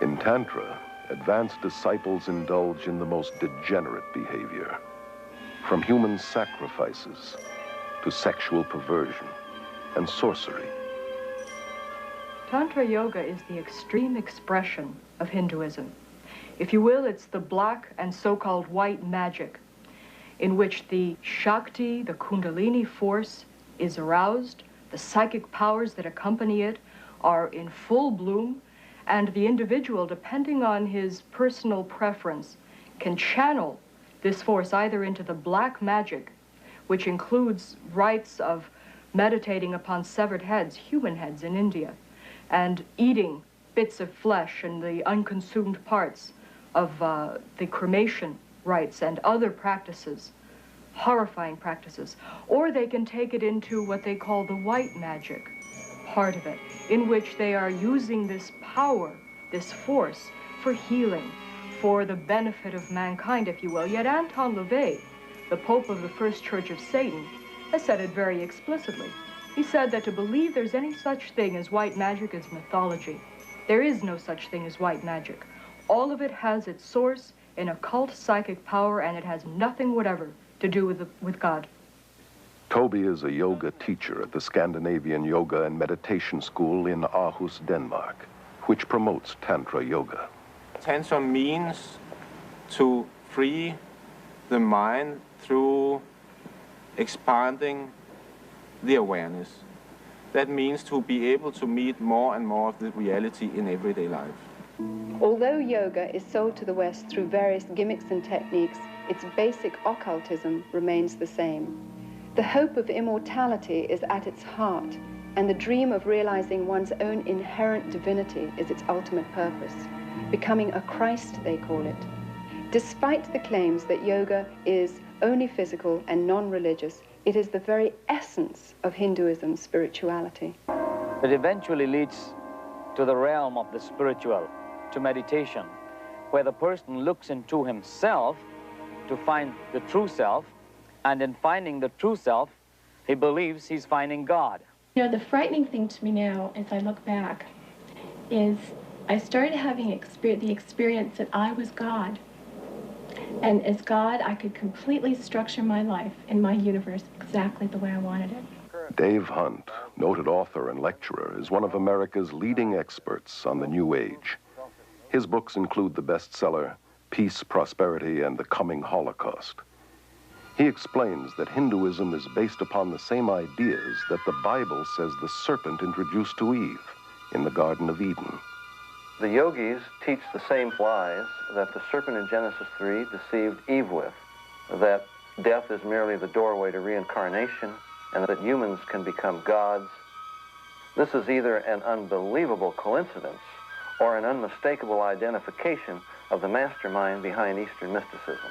In Tantra, advanced disciples indulge in the most degenerate behavior, from human sacrifices to sexual perversion and sorcery. Tantra Yoga is the extreme expression of Hinduism. If you will, it's the black and so-called white magic, in which the Shakti, the Kundalini force, is aroused, the psychic powers that accompany it are in full bloom, and the individual, depending on his personal preference, can channel this force either into the black magic, which includes rites of meditating upon severed heads, human heads in India, and eating bits of flesh and the unconsumed parts of the cremation rites and other practices, horrifying practices. Or they can take it into what they call the white magic part of it, in which they are using this power, this force, for healing, for the benefit of mankind, if you will. Yet Anton LaVey, the Pope of the First Church of Satan, has said it very explicitly. He said that to believe there's any such thing as white magic is mythology. There is no such thing as white magic. All of it has its source in occult psychic power, and it has nothing whatever to do with God. Toby is a yoga teacher at the Scandinavian Yoga and Meditation School in Aarhus, Denmark, which promotes Tantra Yoga. Tantra means to free the mind through expanding the awareness. That means to be able to meet more and more of the reality in everyday life. Although yoga is sold to the West through various gimmicks and techniques, its basic occultism remains the same. The hope of immortality is at its heart, and the dream of realizing one's own inherent divinity is its ultimate purpose. Becoming a Christ, they call it. Despite the claims that yoga is only physical and non-religious, it is the very essence of Hinduism's spirituality. It eventually leads to the realm of the spiritual, to meditation, where the person looks into himself to find the true self, and in finding the true self, he believes he's finding God. You know, the frightening thing to me now, as I look back, is I started having the experience that I was God. And as God, I could completely structure my life and my universe exactly the way I wanted it. Dave Hunt, noted author and lecturer, is one of America's leading experts on the New Age. His books include the bestseller, Peace, Prosperity, and the Coming Holocaust. He explains that Hinduism is based upon the same ideas that the Bible says the serpent introduced to Eve in the Garden of Eden. The yogis teach the same lies that the serpent in Genesis 3 deceived Eve with, that death is merely the doorway to reincarnation, and that humans can become gods. This is either an unbelievable coincidence or an unmistakable identification of the mastermind behind Eastern mysticism.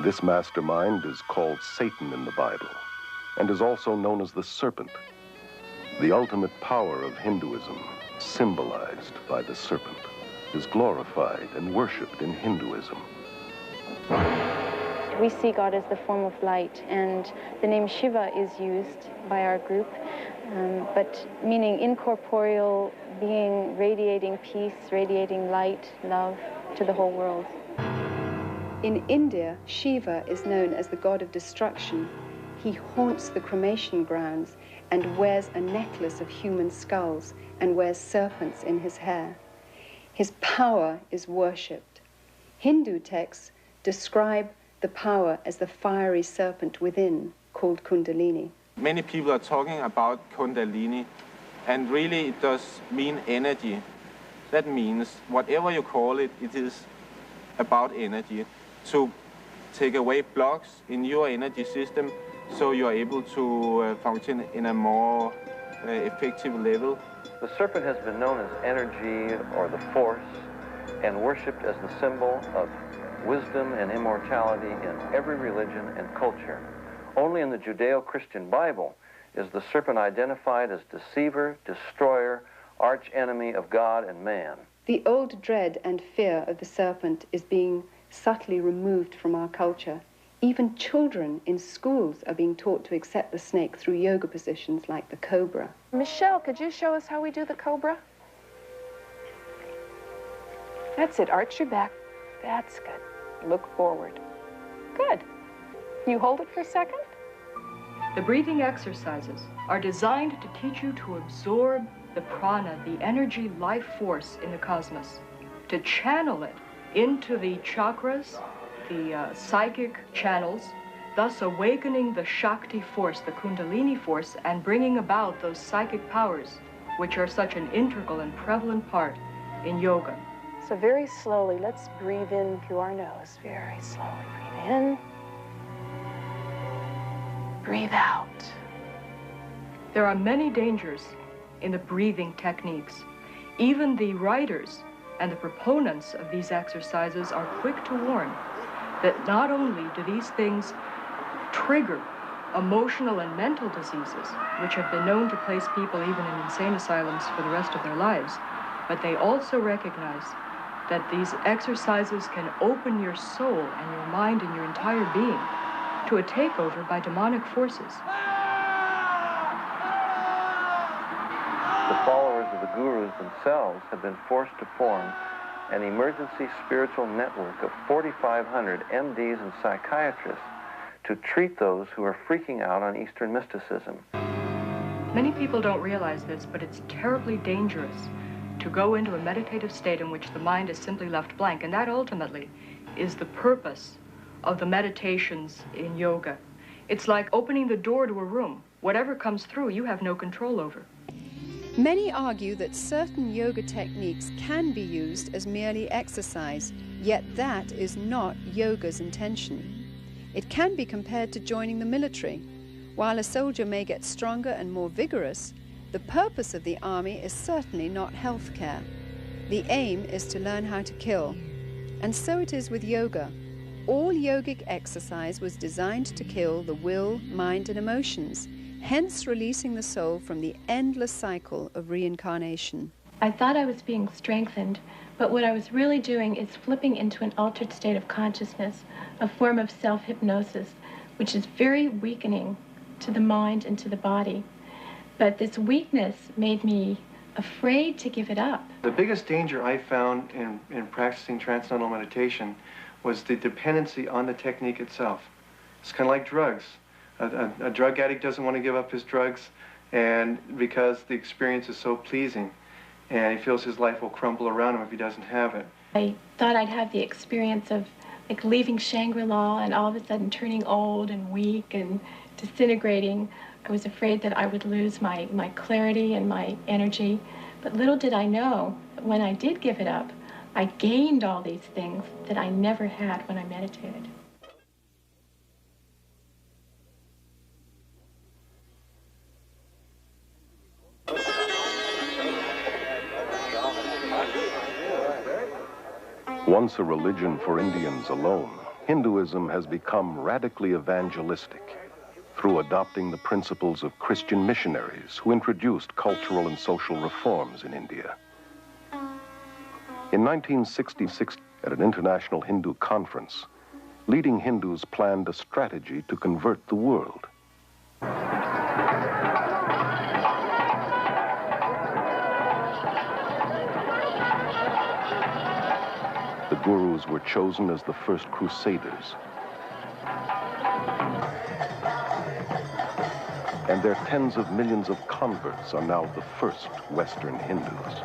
This mastermind is called Satan in the Bible and is also known as the serpent, the ultimate power of Hinduism, symbolized by the serpent, is glorified and worshipped in Hinduism. We see God as the form of light, and the name Shiva is used by our group, but meaning incorporeal being, radiating peace, radiating light, love to the whole world. In India, Shiva is known as the god of destruction. He haunts the cremation grounds and wears a necklace of human skulls and wears serpents in his hair. His power is worshipped. Hindu texts describe the power as the fiery serpent within, called Kundalini. Many people are talking about Kundalini, and really it does mean energy. That means whatever you call it, it is about energy. To take away blocks in your energy system so you are able to function in a more effective level. The serpent has been known as energy or the force and worshipped as the symbol of wisdom and immortality in every religion and culture. Only in the Judeo-Christian Bible is the serpent identified as deceiver, destroyer, arch-enemy of God and man. The old dread and fear of the serpent is being subtly removed from our culture. Even children in schools are being taught to accept the snake through yoga positions like the cobra. Michelle, could you show us how we do the cobra? That's it. Arch your back. That's good. Look forward. Good. You hold it for a second. The breathing exercises are designed to teach you to absorb the prana, the energy life force in the cosmos, to channel it into the chakras, the psychic channels, thus awakening the Shakti force, the Kundalini force, and bringing about those psychic powers, which are such an integral and prevalent part in yoga. So very slowly, let's breathe in through our nose. Very slowly. Breathe in. Breathe out. There are many dangers in the breathing techniques. Even the writers and the proponents of these exercises are quick to warn that not only do these things trigger emotional and mental diseases, which have been known to place people even in insane asylums for the rest of their lives, but they also recognize that these exercises can open your soul and your mind and your entire being to a takeover by demonic forces. The followers of the gurus themselves have been forced to form an emergency spiritual network of 4,500 MDs and psychiatrists to treat those who are freaking out on Eastern mysticism. Many people don't realize this, but it's terribly dangerous to go into a meditative state in which the mind is simply left blank, and that ultimately is the purpose of the meditations in yoga. It's like opening the door to a room. Whatever comes through, you have no control over. Many argue that certain yoga techniques can be used as merely exercise, yet that is not yoga's intention. It can be compared to joining the military. While a soldier may get stronger and more vigorous, the purpose of the army is certainly not health care. The aim is to learn how to kill. And so it is with yoga. All yogic exercise was designed to kill the will, mind, and emotions, hence releasing the soul from the endless cycle of reincarnation. I thought I was being strengthened, but what I was really doing is flipping into an altered state of consciousness, a form of self-hypnosis, which is very weakening to the mind and to the body. But this weakness made me afraid to give it up. The biggest danger I found in practicing transcendental meditation was the dependency on the technique itself. It's kind of like drugs. A drug addict doesn't want to give up his drugs, and because the experience is so pleasing, and he feels his life will crumble around him if he doesn't have it. I thought I'd have the experience of like leaving Shangri-La and all of a sudden turning old and weak and disintegrating. I was afraid that I would lose my clarity and my energy. But little did I know that when I did give it up, I gained all these things that I never had when I meditated. Once a religion for Indians alone, Hinduism has become radically evangelistic through adopting the principles of Christian missionaries who introduced cultural and social reforms in India. In 1966, at an international Hindu conference, leading Hindus planned a strategy to convert the world. The gurus were chosen as the first crusaders. And their tens of millions of converts are now the first Western Hindus.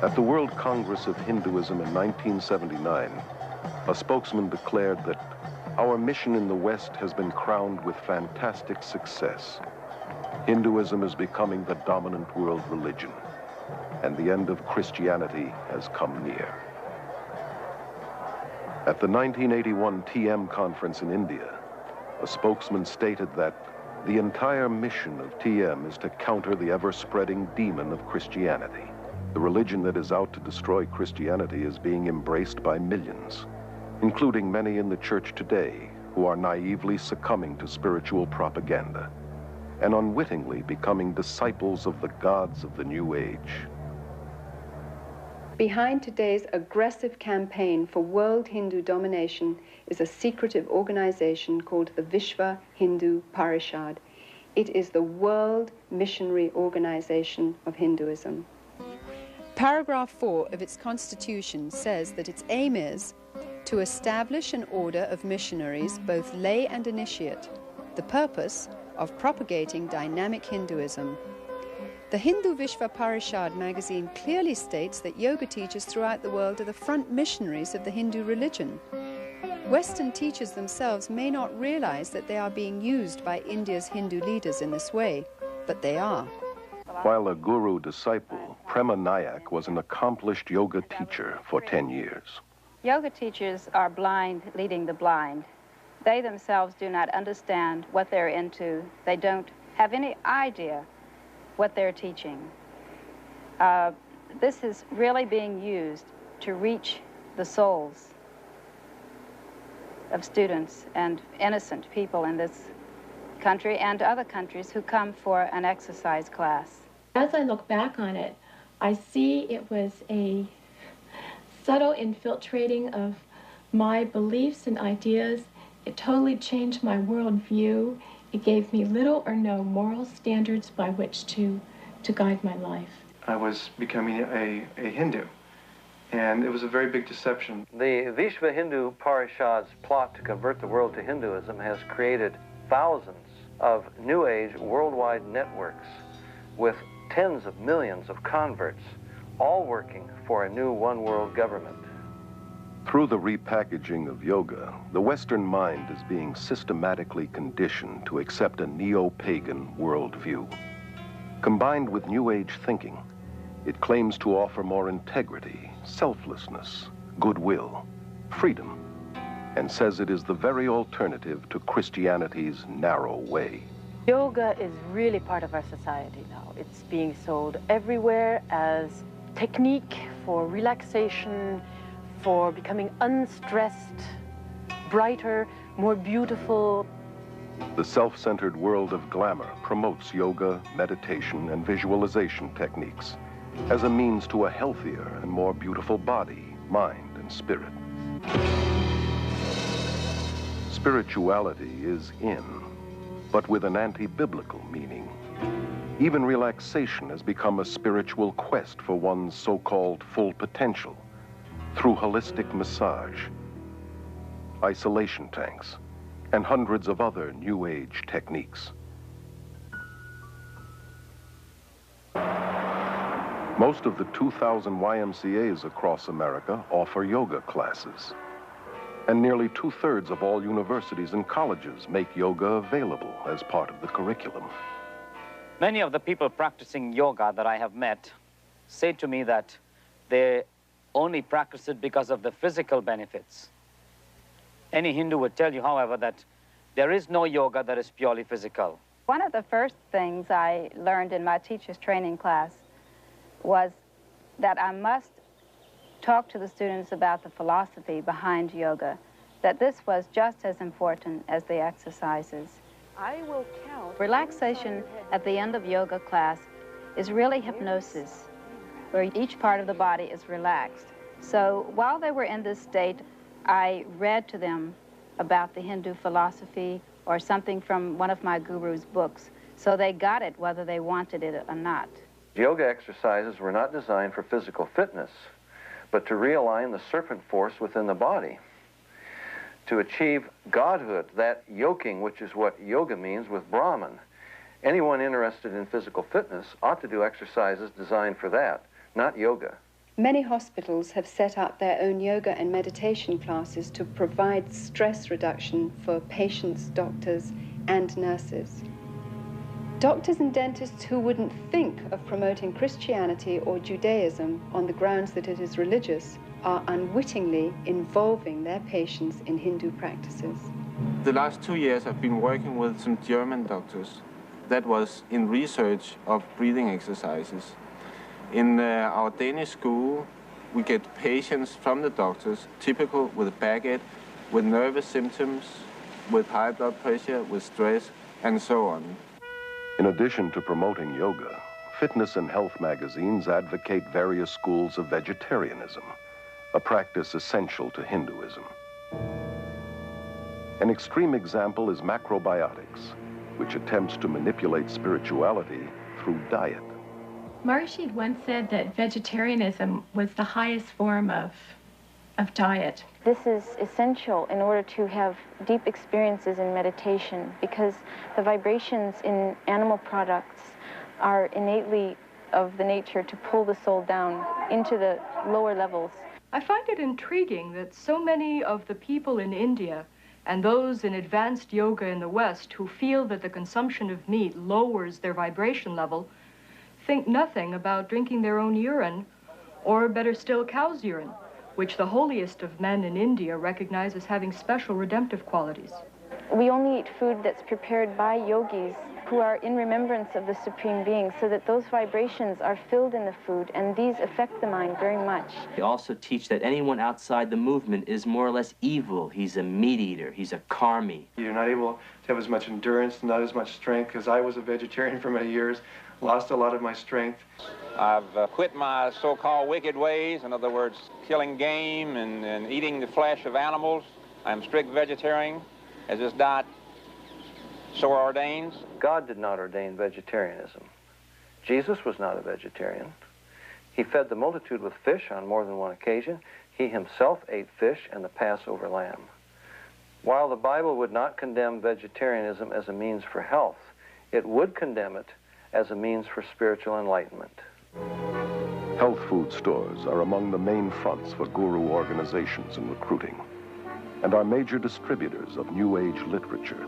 At the World Congress of Hinduism in 1979, a spokesman declared that our mission in the West has been crowned with fantastic success. Hinduism is becoming the dominant world religion, and the end of Christianity has come near. At the 1981 TM conference in India, a spokesman stated that the entire mission of TM is to counter the ever-spreading demon of Christianity. The religion that is out to destroy Christianity is being embraced by millions, including many in the church today who are naively succumbing to spiritual propaganda and unwittingly becoming disciples of the gods of the New Age. Behind today's aggressive campaign for world Hindu domination is a secretive organization called the Vishva Hindu Parishad. It is the world missionary organization of Hinduism. Paragraph 4 of its constitution says that its aim is to establish an order of missionaries, both lay and initiate, the purpose of propagating dynamic Hinduism. The Hindu Vishva Parishad magazine clearly states that yoga teachers throughout the world are the front missionaries of the Hindu religion. Western teachers themselves may not realize that they are being used by India's Hindu leaders in this way, but they are. While a guru disciple, Prema Nayak was an accomplished yoga teacher for 10 years. Yoga teachers are blind leading the blind. They themselves do not understand what they're into. They don't have any idea what they're teaching. This is really being used to reach the souls of students and innocent people in this country and other countries who come for an exercise class. As I look back on it, I see it was a subtle infiltrating of my beliefs and ideas. It totally changed my worldview. It gave me little or no moral standards by which to guide my life. I was becoming a Hindu, and it was a very big deception. The Vishva Hindu Parishad's plot to convert the world to Hinduism has created thousands of New Age worldwide networks with tens of millions of converts, all working for a new one-world government. Through the repackaging of yoga, the Western mind is being systematically conditioned to accept a neo-pagan worldview. Combined with New Age thinking, it claims to offer more integrity, selflessness, goodwill, freedom, and says it is the very alternative to Christianity's narrow way. Yoga is really part of our society now. It's being sold everywhere as technique for relaxation, for becoming unstressed, brighter, more beautiful. The self-centered world of glamour promotes yoga, meditation, and visualization techniques as a means to a healthier and more beautiful body, mind, and spirit. Spirituality is in, but with an anti-biblical meaning. Even relaxation has become a spiritual quest for one's so-called full potential through holistic massage, isolation tanks, and hundreds of other New Age techniques. Most of the 2,000 YMCAs across America offer yoga classes. And nearly 2/3 of all universities and colleges make yoga available as part of the curriculum. Many of the people practicing yoga that I have met say to me that they only practice it because of the physical benefits. Any Hindu would tell you, however, that there is no yoga that is purely physical. One of the first things I learned in my teacher's training class was that I must talk to the students about the philosophy behind yoga, that this was just as important as the exercises. I will count. Relaxation at the end of yoga class is really hypnosis. where each part of the body is relaxed. So while they were in this state, I read to them about the Hindu philosophy or something from one of my guru's books. So they got it whether they wanted it or not. Yoga exercises were not designed for physical fitness, but to realign the serpent force within the body, to achieve godhood, that yoking, which is what yoga means, with Brahman. Anyone interested in physical fitness ought to do exercises designed for that, not yoga. Many hospitals have set up their own yoga and meditation classes to provide stress reduction for patients, doctors, and nurses. Doctors and dentists who wouldn't think of promoting Christianity or Judaism on the grounds that it is religious are unwittingly involving their patients in Hindu practices. The last 2 years I've been working with some German doctors. That was in research of breathing exercises. In our Danish school, we get patients from the doctors, typical with backache, with nervous symptoms, with high blood pressure, with stress, and so on. In addition to promoting yoga, fitness and health magazines advocate various schools of vegetarianism, a practice essential to Hinduism. An extreme example is macrobiotics, which attempts to manipulate spirituality through diet. Maharishi once said that vegetarianism was the highest form of diet. This is essential in order to have deep experiences in meditation, because the vibrations in animal products are innately of the nature to pull the soul down into the lower levels. I find it intriguing that so many of the people in India and those in advanced yoga in the West who feel that the consumption of meat lowers their vibration level think nothing about drinking their own urine, or better still, cow's urine, which the holiest of men in India recognize as having special redemptive qualities. We only eat food that's prepared by yogis who are in remembrance of the Supreme Being, so that those vibrations are filled in the food, and these affect the mind very much. They also teach that anyone outside the movement is more or less evil. He's a meat eater, he's a karmi. You're not able to have as much endurance, not as much strength, because I was a vegetarian for many years, lost a lot of my strength. I've quit my so-called wicked ways, in other words, killing game and eating the flesh of animals. I'm strict vegetarian, as this diet so ordains. God did not ordain vegetarianism. Jesus was not a vegetarian. He fed the multitude with fish on more than one occasion. He himself ate fish and the Passover lamb. While the Bible would not condemn vegetarianism as a means for health, it would condemn it as a means for spiritual enlightenment. Health food stores are among the main fronts for guru organizations in recruiting, and are major distributors of New Age literature.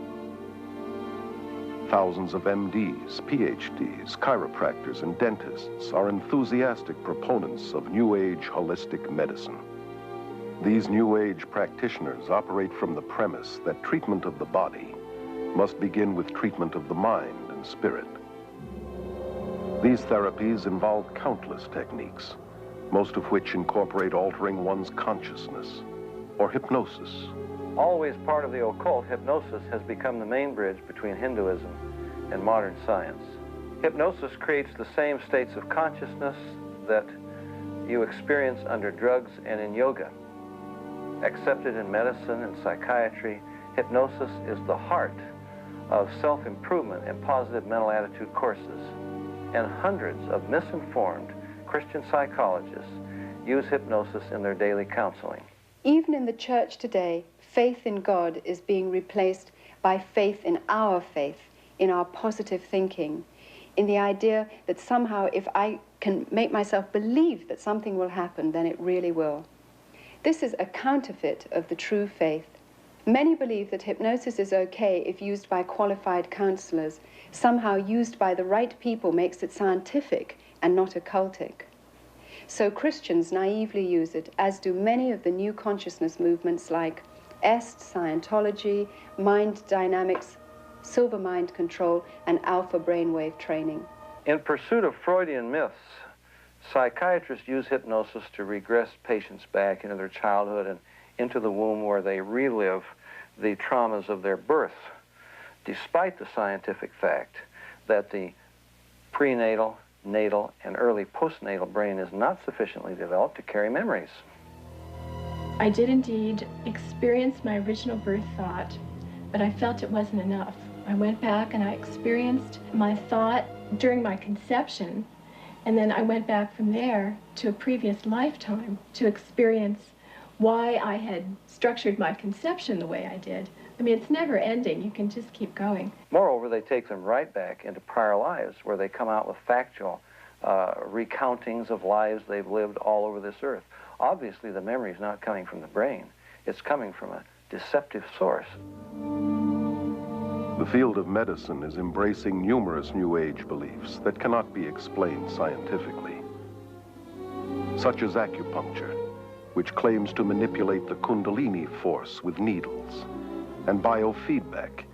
Thousands of MDs, PhDs, chiropractors, and dentists are enthusiastic proponents of New Age holistic medicine. These New Age practitioners operate from the premise that treatment of the body must begin with treatment of the mind and spirit. These therapies involve countless techniques, most of which incorporate altering one's consciousness, or hypnosis. Always part of the occult, hypnosis has become the main bridge between Hinduism and modern science. Hypnosis creates the same states of consciousness that you experience under drugs and in yoga. Accepted in medicine and psychiatry, hypnosis is the heart of self-improvement and positive mental attitude courses. And hundreds of misinformed Christian psychologists use hypnosis in their daily counseling. Even in the church today, faith in God is being replaced by faith in our faith, in our positive thinking, in the idea that somehow if I can make myself believe that something will happen, then it really will. This is a counterfeit of the true faith. Many believe that hypnosis is okay if used by qualified counselors. Somehow used by the right people makes it scientific and not occultic. So Christians naively use it, as do many of the new consciousness movements like EST, Scientology, mind dynamics, silver mind control, and alpha brainwave training. In pursuit of Freudian myths, psychiatrists use hypnosis to regress patients back into their childhood and into the womb, where they relive the traumas of their birth, despite the scientific fact that the prenatal natal and early postnatal brain is not sufficiently developed to carry memories. I did indeed experience my original birth thought, but I felt it wasn't enough. I went back and I experienced my thought during my conception, and then I went back from there to a previous lifetime to experience why I had structured my conception the way I did. I mean, it's never ending. You can just keep going. Moreover, they take them right back into prior lives where they come out with factual recountings of lives they've lived all over this earth. Obviously, the memory is not coming from the brain. It's coming from a deceptive source. The field of medicine is embracing numerous New Age beliefs that cannot be explained scientifically, such as acupuncture, which claims to manipulate the Kundalini force with needles, and biofeedback,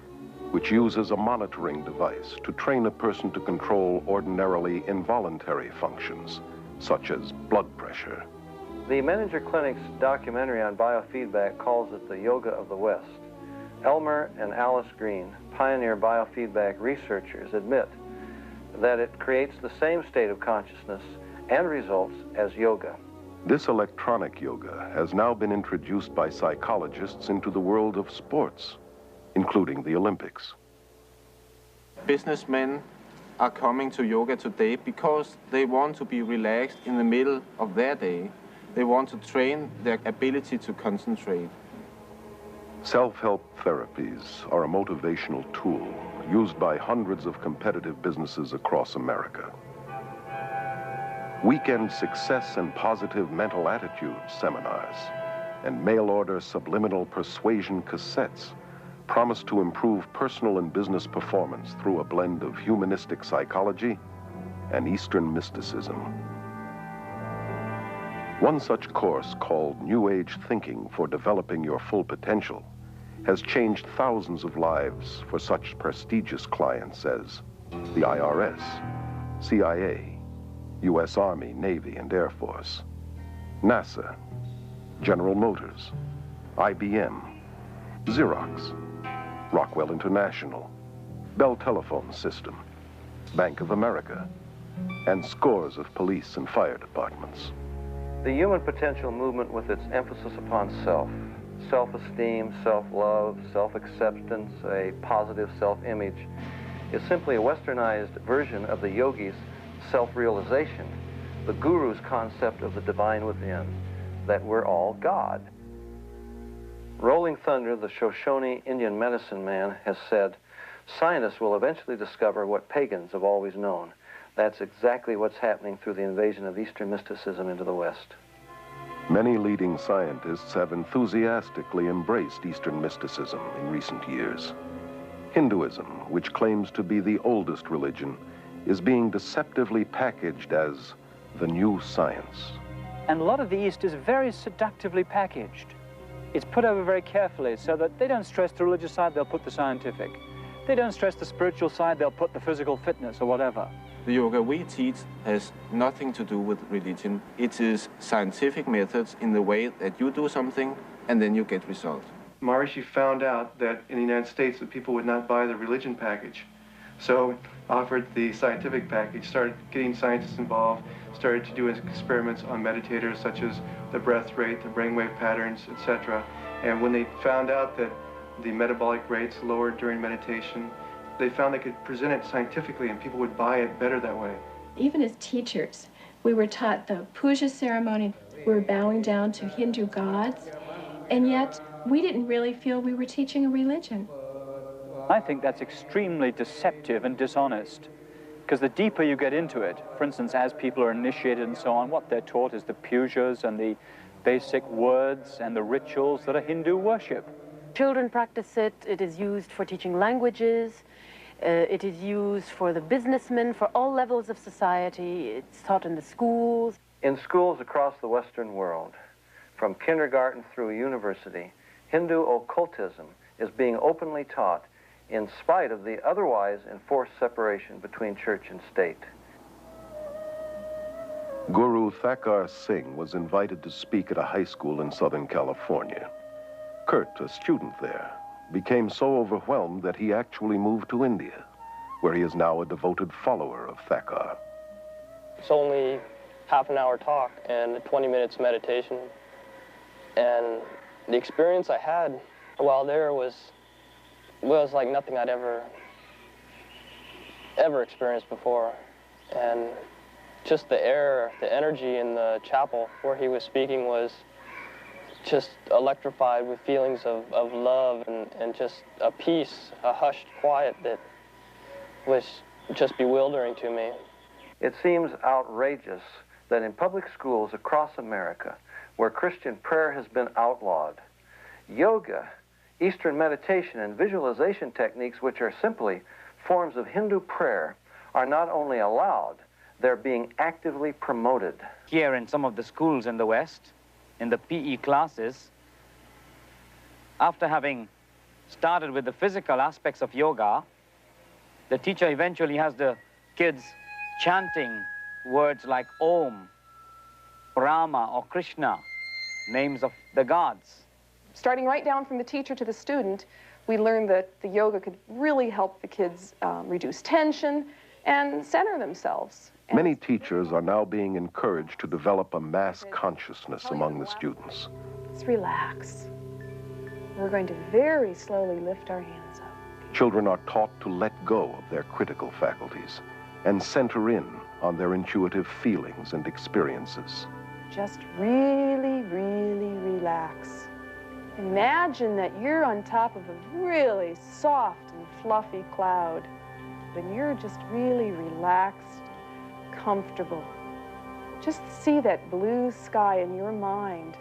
which uses a monitoring device to train a person to control ordinarily involuntary functions, such as blood pressure. The Menninger Clinic's documentary on biofeedback calls it the yoga of the West. Elmer and Alice Green, pioneer biofeedback researchers, admit that it creates the same state of consciousness and results as yoga. This electronic yoga has now been introduced by psychologists into the world of sports, including the Olympics. Businessmen are coming to yoga today because they want to be relaxed in the middle of their day. They want to train their ability to concentrate. Self-help therapies are a motivational tool used by hundreds of competitive businesses across America. Weekend success and positive mental attitude seminars and mail-order subliminal persuasion cassettes promise to improve personal and business performance through a blend of humanistic psychology and Eastern mysticism. One such course, called New Age Thinking for Developing Your Full Potential, has changed thousands of lives for such prestigious clients as the IRS, CIA, U.S. Army, Navy, and Air Force, NASA, General Motors, IBM, Xerox, Rockwell International, Bell Telephone System, Bank of America, and scores of police and fire departments. The human potential movement, with its emphasis upon self, self-esteem, self-love, self-acceptance, a positive self-image, is simply a westernized version of the yogi's self-realization, the guru's concept of the divine within, that we're all God. Rolling Thunder, the Shoshone Indian medicine man, has said, scientists will eventually discover what pagans have always known. That's exactly what's happening through the invasion of Eastern mysticism into the West. Many leading scientists have enthusiastically embraced Eastern mysticism in recent years. Hinduism, which claims to be the oldest religion, is being deceptively packaged as the new science. And a lot of the East is very seductively packaged. It's put over very carefully so that they don't stress the religious side, they'll put the scientific. They don't stress the spiritual side, they'll put the physical fitness or whatever. The yoga we teach has nothing to do with religion. It is scientific methods in the way that you do something and then you get results. Maharishi found out that in the United States that people would not buy the religion package. So offered the scientific package, started getting scientists involved, started to do experiments on meditators such as the breath rate, the brainwave patterns, etc. And when they found out that the metabolic rates lowered during meditation, they found they could present it scientifically and people would buy it better that way. Even as teachers, we were taught the puja ceremony. We were bowing down to Hindu gods, and yet we didn't really feel we were teaching a religion. I think that's extremely deceptive and dishonest, because the deeper you get into it, for instance, as people are initiated and so on, what they're taught is the pujas and the basic words and the rituals that are Hindu worship. Children practice it, it is used for teaching languages, it is used for the businessmen, for all levels of society. It's taught in the schools. In schools across the Western world, from kindergarten through university, Hindu occultism is being openly taught in spite of the otherwise enforced separation between church and state. Guru Thakar Singh was invited to speak at a high school in Southern California. Kurt, a student there, became so overwhelmed that he actually moved to India, where he is now a devoted follower of Thakar. It's only half an hour talk and 20 minutes meditation. And the experience I had while there was like nothing I'd ever experienced before. And just the air, the energy in the chapel where he was speaking was just electrified with feelings of love and just a peace, a hushed quiet that was just bewildering to me. It seems outrageous that in public schools across America, where Christian prayer has been outlawed, yoga, Eastern meditation, and visualization techniques, which are simply forms of Hindu prayer, are not only allowed, they're being actively promoted. Here in some of the schools in the West, in the PE classes, after having started with the physical aspects of yoga, the teacher eventually has the kids chanting words like Om, Rama, or Krishna, names of the gods. Starting right down from the teacher to the student, we learned that the yoga could really help the kids reduce tension and center themselves. Many teachers are now being encouraged to develop a mass consciousness among the students. Let's relax. We're going to very slowly lift our hands up. Children are taught to let go of their critical faculties and center in on their intuitive feelings and experiences. Just really, really relax. Imagine that you're on top of a really soft and fluffy cloud, and you're just really relaxed, comfortable. Just see that blue sky in your mind.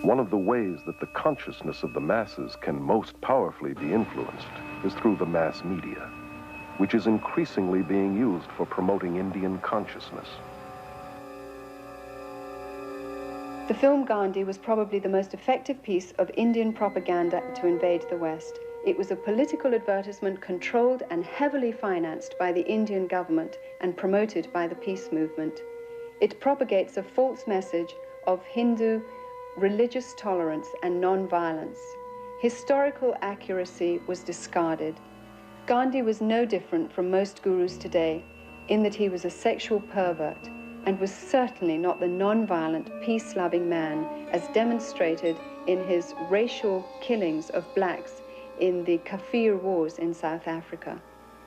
One of the ways that the consciousness of the masses can most powerfully be influenced is through the mass media, which is increasingly being used for promoting Indian consciousness. The film Gandhi was probably the most effective piece of Indian propaganda to invade the West. It was a political advertisement controlled and heavily financed by the Indian government and promoted by the peace movement. It propagates a false message of Hindu religious tolerance and non-violence. Historical accuracy was discarded. Gandhi was no different from most gurus today in that he was a sexual pervert and was certainly not the non-violent, peace-loving man as demonstrated in his racial killings of blacks in the Kafir Wars in South Africa.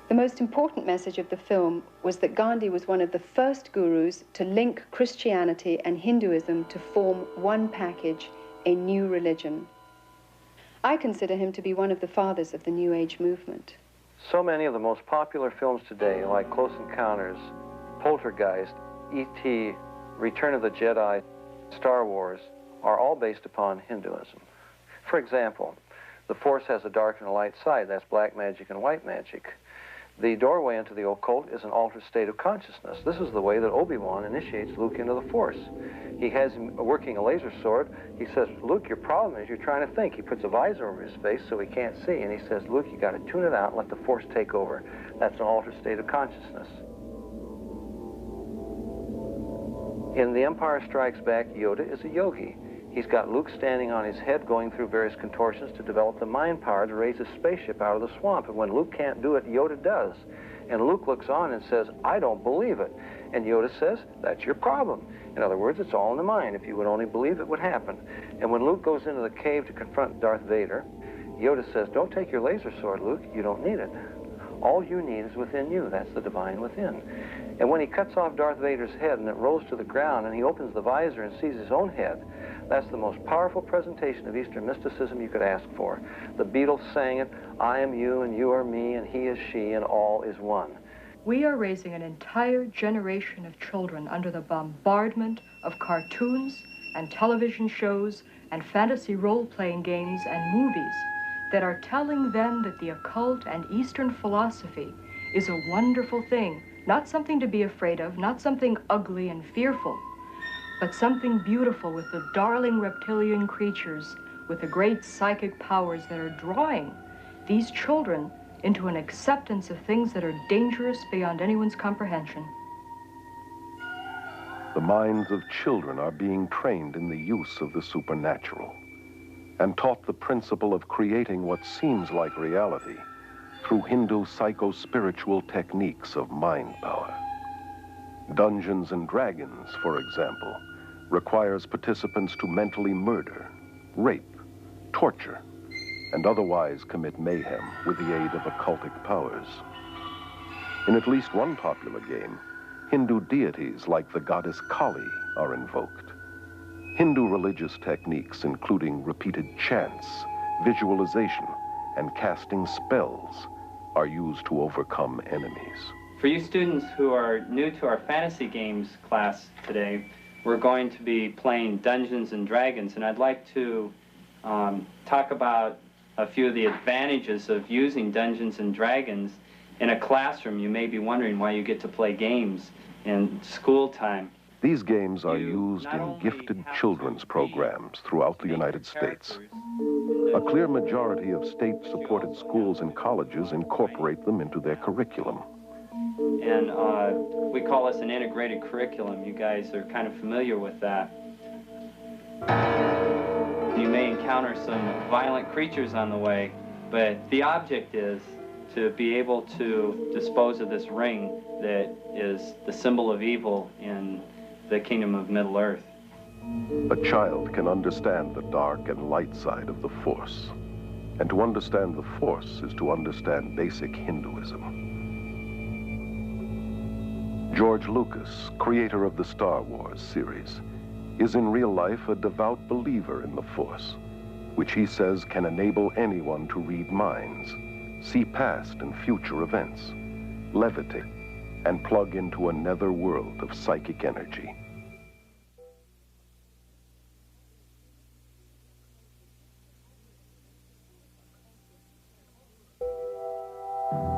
The most important message of the film was that Gandhi was one of the first gurus to link Christianity and Hinduism to form one package, a new religion. I consider him to be one of the fathers of the New Age movement. So many of the most popular films today, like Close Encounters, Poltergeist, E.T., Return of the Jedi, Star Wars, are all based upon Hinduism. For example, the Force has a dark and a light side. That's black magic and white magic. The doorway into the occult is an altered state of consciousness. This is the way that Obi-Wan initiates Luke into the Force. He has him working a laser sword. He says, Luke, your problem is you're trying to think. He puts a visor over his face so he can't see, and he says, Luke, you got to tune it out and let the Force take over. That's an altered state of consciousness. In The Empire Strikes Back, Yoda is a yogi. He's got Luke standing on his head going through various contortions to develop the mind power to raise his spaceship out of the swamp. And when Luke can't do it, Yoda does. And Luke looks on and says, I don't believe it. And Yoda says, that's your problem. In other words, it's all in the mind. If you would only believe, it would happen. And when Luke goes into the cave to confront Darth Vader, Yoda says, don't take your laser sword, Luke. You don't need it. All you need is within you. That's the divine within. And when he cuts off Darth Vader's head and it rolls to the ground and he opens the visor and sees his own head, that's the most powerful presentation of Eastern mysticism you could ask for. The Beatles sang it, I am you and you are me and he is she and all is one. We are raising an entire generation of children under the bombardment of cartoons and television shows and fantasy role-playing games and movies that are telling them that the occult and Eastern philosophy is a wonderful thing, not something to be afraid of, not something ugly and fearful, but something beautiful with the darling reptilian creatures with the great psychic powers that are drawing these children into an acceptance of things that are dangerous beyond anyone's comprehension. The minds of children are being trained in the use of the supernatural and taught the principle of creating what seems like reality through Hindu psycho-spiritual techniques of mind power. Dungeons and Dragons, for example, requires participants to mentally murder, rape, torture, and otherwise commit mayhem with the aid of occultic powers. In at least one popular game, Hindu deities like the goddess Kali are invoked. Hindu religious techniques, including repeated chants, visualization, and casting spells, are used to overcome enemies. For you students who are new to our fantasy games class today, we're going to be playing Dungeons and Dragons, and I'd like to talk about a few of the advantages of using Dungeons and Dragons in a classroom. You may be wondering why you get to play games in school time. These games are used in gifted children's programs throughout the United States. A clear majority of state-supported schools and colleges incorporate them into their curriculum. And we call this an integrated curriculum. You guys are kind of familiar with that. You may encounter some violent creatures on the way, but the object is to be able to dispose of this ring that is the symbol of evil in the kingdom of Middle-earth. A child can understand the dark and light side of the Force. And to understand the Force is to understand basic Hinduism. George Lucas, creator of the Star Wars series, is in real life a devout believer in the Force, which he says can enable anyone to read minds, see past and future events, levitate, and plug into a nether world of psychic energy.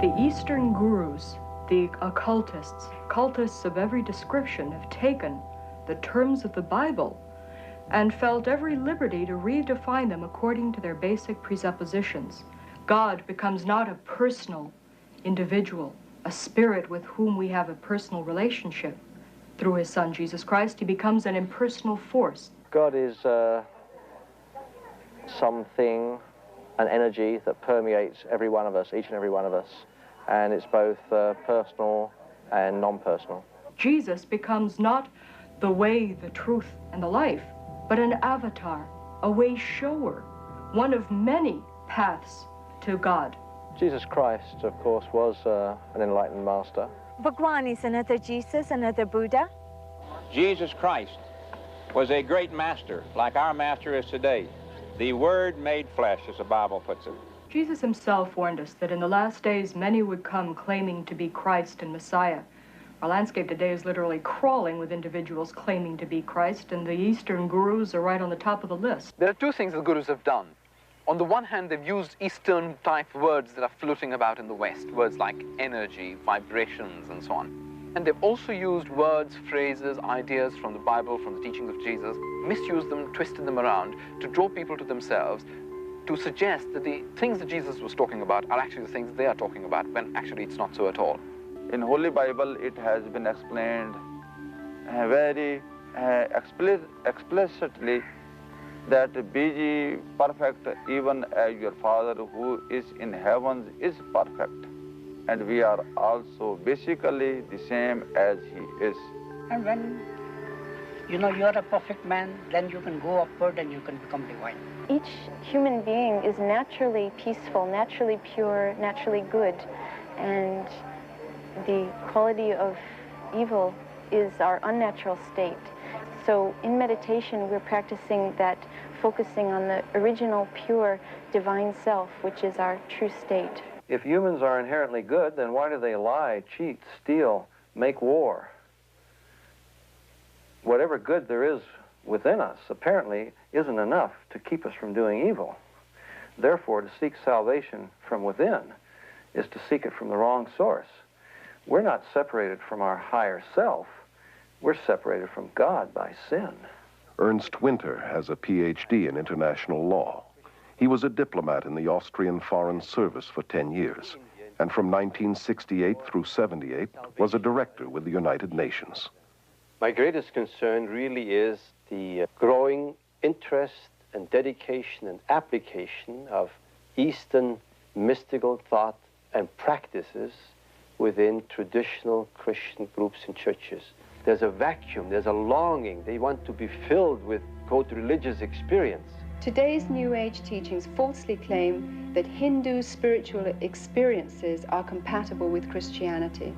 The Eastern gurus, the occultists, cultists of every description, have taken the terms of the Bible and felt every liberty to redefine them according to their basic presuppositions. God becomes not a personal individual, a spirit with whom we have a personal relationship. Through his Son, Jesus Christ, he becomes an impersonal force. God is something, an energy that permeates every one of us, each and every one of us. And it's both personal and non-personal. Jesus becomes not the way, the truth, and the life, but an avatar, a way shower, one of many paths to God. Jesus Christ, of course, was an enlightened master. Bhagwan is another Jesus, another Buddha. Jesus Christ was a great master, like our master is today. The Word made flesh, as the Bible puts it. Jesus himself warned us that in the last days many would come claiming to be Christ and Messiah. Our landscape today is literally crawling with individuals claiming to be Christ, and the Eastern gurus are right on the top of the list. There are two things the gurus have done. On the one hand, they've used Eastern-type words that are floating about in the West, words like energy, vibrations, and so on. And they've also used words, phrases, ideas from the Bible, from the teachings of Jesus, misused them, twisted them around to draw people to themselves, to suggest that the things that Jesus was talking about are actually the things they are talking about, when actually it's not so at all. In Holy Bible, it has been explained very explicitly that be ye perfect even as your Father who is in heavens is perfect. And we are also basically the same as he is. And when you know you're a perfect man, then you can go upward and you can become divine. Each human being is naturally peaceful, naturally pure, naturally good, and the quality of evil is our unnatural state. So in meditation, we're practicing that, focusing on the original, pure, divine self, which is our true state. If humans are inherently good, then why do they lie, cheat, steal, make war? Whatever good there is within us apparently isn't enough to keep us from doing evil. Therefore, to seek salvation from within is to seek it from the wrong source. We're not separated from our higher self. We're separated from God by sin. Ernst Winter has a PhD in international law. He was a diplomat in the Austrian Foreign Service for 10 years, and from 1968 through 78 was a director with the United Nations. My greatest concern really is the growing interest and dedication and application of Eastern mystical thought and practices within traditional Christian groups and churches. There's a vacuum, there's a longing. They want to be filled with, quote, religious experience. Today's New Age teachings falsely claim that Hindu spiritual experiences are compatible with Christianity.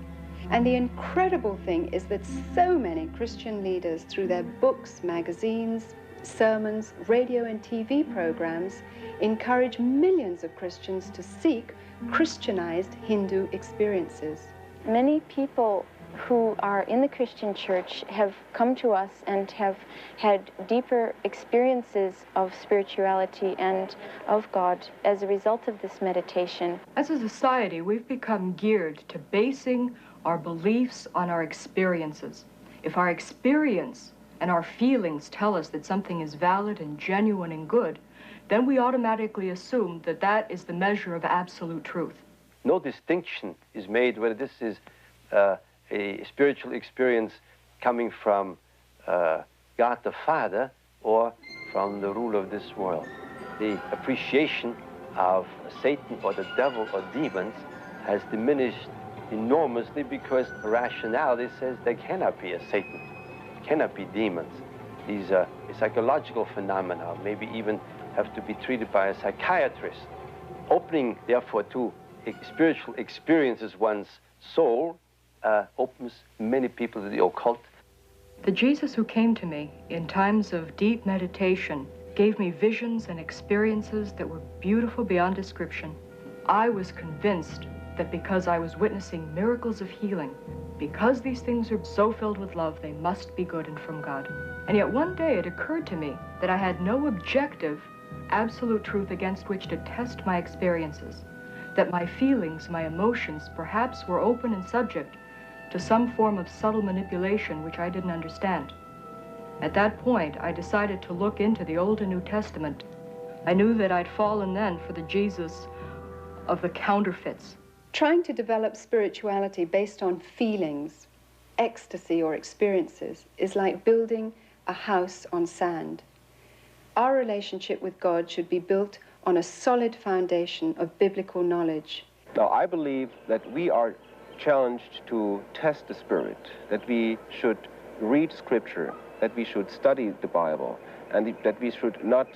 And the incredible thing is that so many Christian leaders, through their books, magazines, sermons, radio and TV programs, encourage millions of Christians to seek Christianized Hindu experiences. Many people who are in the Christian church have come to us and have had deeper experiences of spirituality and of God as a result of this meditation. As a society, we've become geared to basing our beliefs on our experiences. If our experience and our feelings tell us that something is valid and genuine and good, then we automatically assume that that is the measure of absolute truth. No distinction is made whether this is a spiritual experience coming from God the Father or from the ruler of this world. The appreciation of Satan or the devil or demons has diminished enormously because rationality says there cannot be a Satan, cannot be demons. These are psychological phenomena, maybe even have to be treated by a psychiatrist. Opening, therefore, to spiritual experiences one's soul opens many people to the occult. The Jesus who came to me in times of deep meditation gave me visions and experiences that were beautiful beyond description. I was convinced that because I was witnessing miracles of healing, because these things are so filled with love, they must be good and from God. And yet one day it occurred to me that I had no objective, absolute truth against which to test my experiences, that my feelings, my emotions, perhaps were open and subject to some form of subtle manipulation which I didn't understand. At that point, I decided to look into the Old and New Testament. I knew that I'd fallen then for the Jesus of the counterfeits. Trying to develop spirituality based on feelings, ecstasy, or experiences is like building a house on sand. Our relationship with God should be built on a solid foundation of biblical knowledge. Now, I believe that we are challenged to test the Spirit, that we should read Scripture, that we should study the Bible, and that we should not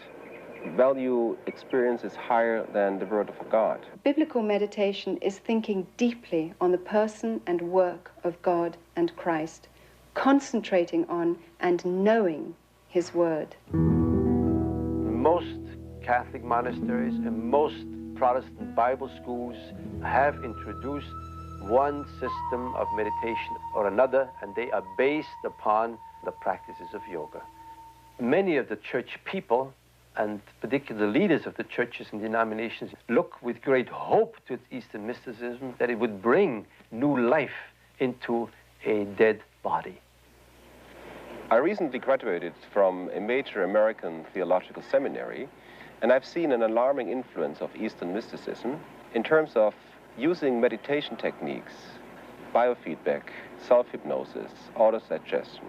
value experiences higher than the Word of God. Biblical meditation is thinking deeply on the person and work of God and Christ, concentrating on and knowing His Word. Most Catholic monasteries and most Protestant Bible schools have introduced one system of meditation or another, and they are based upon the practices of yoga. Many of the church people, and particularly the leaders of the churches and denominations, look with great hope to Eastern mysticism that it would bring new life into a dead body. I recently graduated from a major American theological seminary, and I've seen an alarming influence of Eastern mysticism in terms of using meditation techniques, biofeedback, self-hypnosis, autosuggestion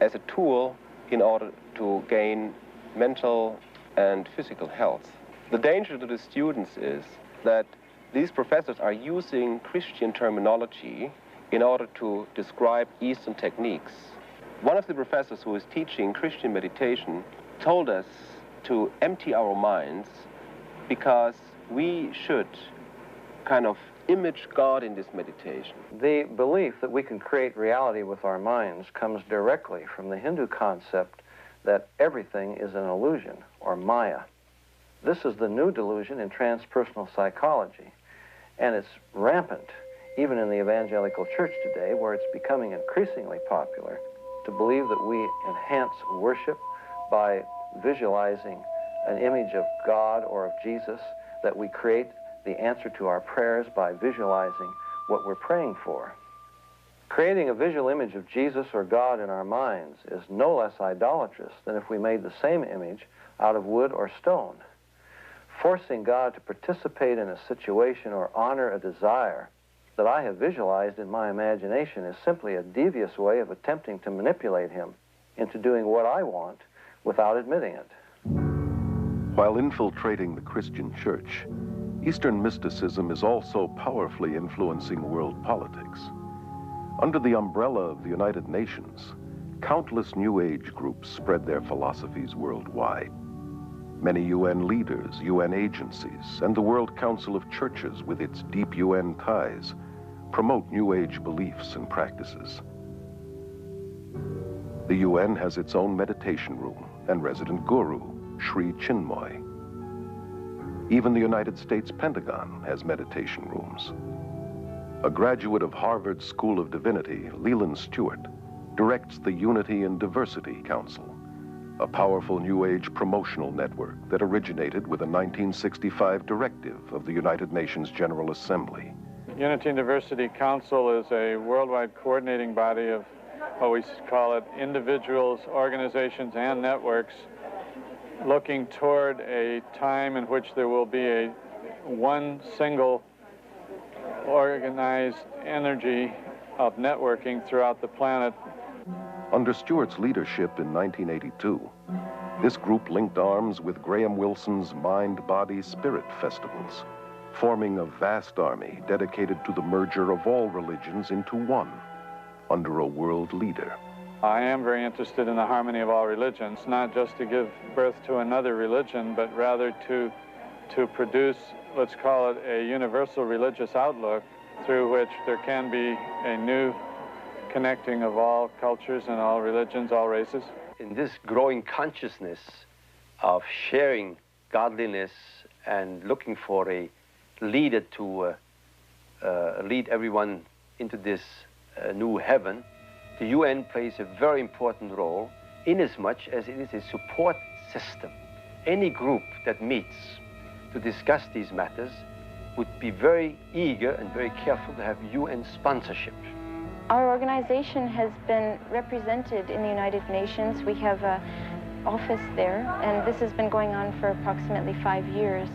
as a tool in order to gain mental and physical health. The danger to the students is that these professors are using Christian terminology in order to describe Eastern techniques. One of the professors who is teaching Christian meditation told us to empty our minds because we should kind of image God in this meditation. The belief that we can create reality with our minds comes directly from the Hindu concept that everything is an illusion, or Maya. This is the new delusion in transpersonal psychology, and it's rampant even in the evangelical church today, where it's becoming increasingly popular to believe that we enhance worship by visualizing an image of God or of Jesus, that we create the answer to our prayers by visualizing what we're praying for. Creating a visual image of Jesus or God in our minds is no less idolatrous than if we made the same image out of wood or stone. Forcing God to participate in a situation or honor a desire that I have visualized in my imagination is simply a devious way of attempting to manipulate Him into doing what I want without admitting it. While infiltrating the Christian church, Eastern mysticism is also powerfully influencing world politics. Under the umbrella of the United Nations, countless New Age groups spread their philosophies worldwide. Many UN leaders, UN agencies, and the World Council of Churches with its deep UN ties promote New Age beliefs and practices. The UN has its own meditation room and resident guru, Sri Chinmoy. Even the United States Pentagon has meditation rooms. A graduate of Harvard School of Divinity, Leland Stewart, directs the Unity and Diversity Council, a powerful New Age promotional network that originated with a 1965 directive of the United Nations General Assembly. Unity and Diversity Council is a worldwide coordinating body of what we call it individuals, organizations, and networks looking toward a time in which there will be one single organized energy of networking throughout the planet. Under Stewart's leadership in 1982, this group linked arms with Graham Wilson's Mind, Body, Spirit festivals, forming a vast army dedicated to the merger of all religions into one, under a world leader. I am very interested in the harmony of all religions, not just to give birth to another religion, but rather to produce, let's call it, a universal religious outlook through which there can be a new connecting of all cultures and all religions, all races. In this growing consciousness of sharing godliness and looking for a leader to lead everyone into this new heaven, the UN plays a very important role inasmuch as it is a support system. Any group that meets to discuss these matters would be very eager and very careful to have UN sponsorship. Our organization has been represented in the United Nations. We have an office there, and this has been going on for approximately 5 years.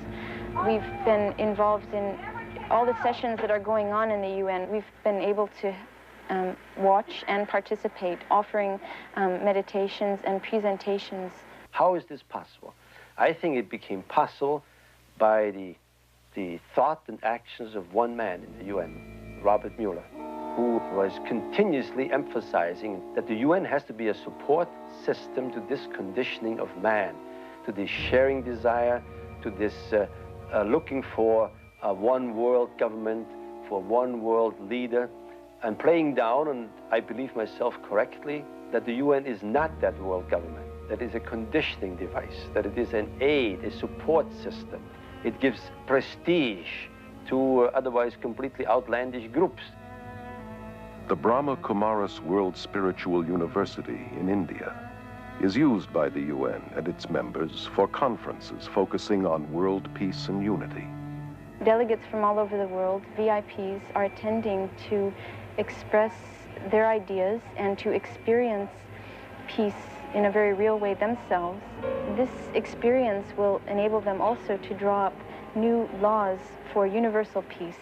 We've been involved in all the sessions that are going on in the UN. We've been able to watch and participate, offering meditations and presentations. How is this possible? I think it became possible by the thought and actions of one man in the UN, Robert Mueller, who was continuously emphasizing that the UN has to be a support system to this conditioning of man, to this sharing desire, to this looking for a one world government, for one world leader, and playing down, and I believe myself correctly, that the UN is not that world government, that it is a conditioning device, that it is an aid, a support system. It gives prestige to otherwise completely outlandish groups. The Brahma Kumaris World Spiritual University in India is used by the UN and its members for conferences focusing on world peace and unity. Delegates from all over the world, VIPs, are attending to express their ideas and to experience peace in a very real way themselves. This experience will enable them also to draw up new laws for universal peace.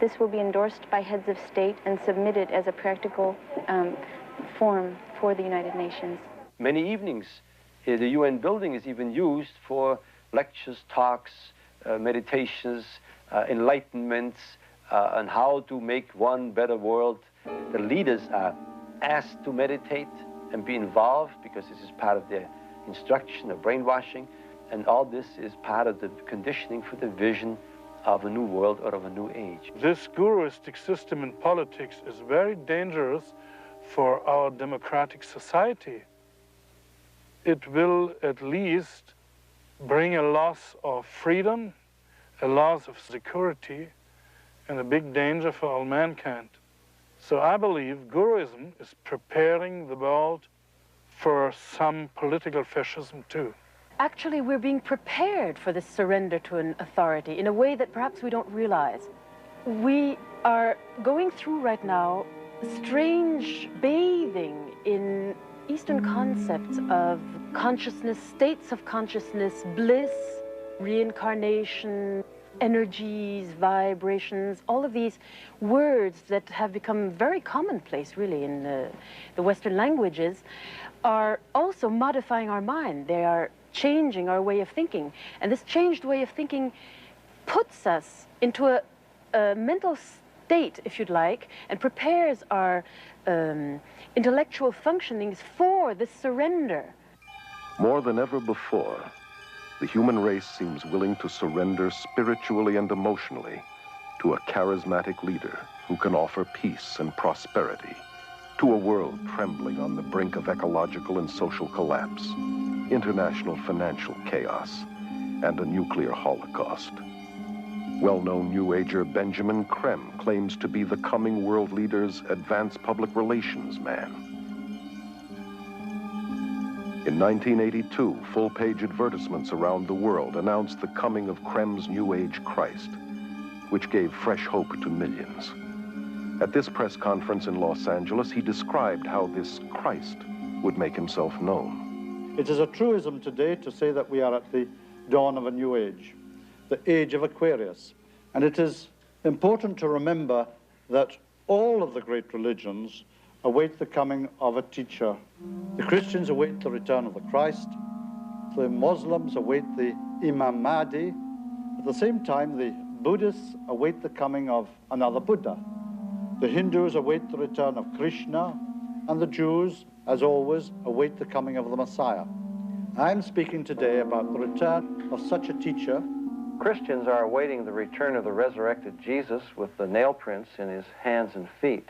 This will be endorsed by heads of state and submitted as a practical form for the United Nations. Many evenings, the UN building is even used for lectures, talks, meditations, enlightenments, on how to make one better world. The leaders are asked to meditate and be involved because this is part of their instruction of brainwashing, and all this is part of the conditioning for the vision of a new world or of a new age. This guruistic system in politics is very dangerous for our democratic society. It will at least bring a loss of freedom, a loss of security, and a big danger for all mankind. So I believe Guruism is preparing the world for some political fascism too. Actually, we're being prepared for this surrender to an authority in a way that perhaps we don't realize. We are going through right now strange bathing in Eastern concepts of consciousness, states of consciousness, bliss, reincarnation, energies, vibrations, all of these words that have become very commonplace, really, in the Western languages, are also modifying our mind. They are changing our way of thinking. And this changed way of thinking puts us into a mental state, if you'd like, and prepares our intellectual functionings for this surrender. More than ever before, the human race seems willing to surrender spiritually and emotionally to a charismatic leader who can offer peace and prosperity to a world trembling on the brink of ecological and social collapse, international financial chaos, and a nuclear holocaust. Well-known New Ager Benjamin Creme claims to be the coming world leader's advanced public relations man. In 1982, full-page advertisements around the world announced the coming of Creme's New Age Christ, which gave fresh hope to millions. At this press conference in Los Angeles, he described how this Christ would make himself known. It is a truism today to say that we are at the dawn of a new age, the age of Aquarius. And it is important to remember that all of the great religions await the coming of a teacher. The Christians await the return of the Christ. The Muslims await the Imam Mahdi. At the same time, the Buddhists await the coming of another Buddha. The Hindus await the return of Krishna, and the Jews, as always, await the coming of the Messiah. I'm speaking today about the return of such a teacher. Christians are awaiting the return of the resurrected Jesus with the nail prints in his hands and feet.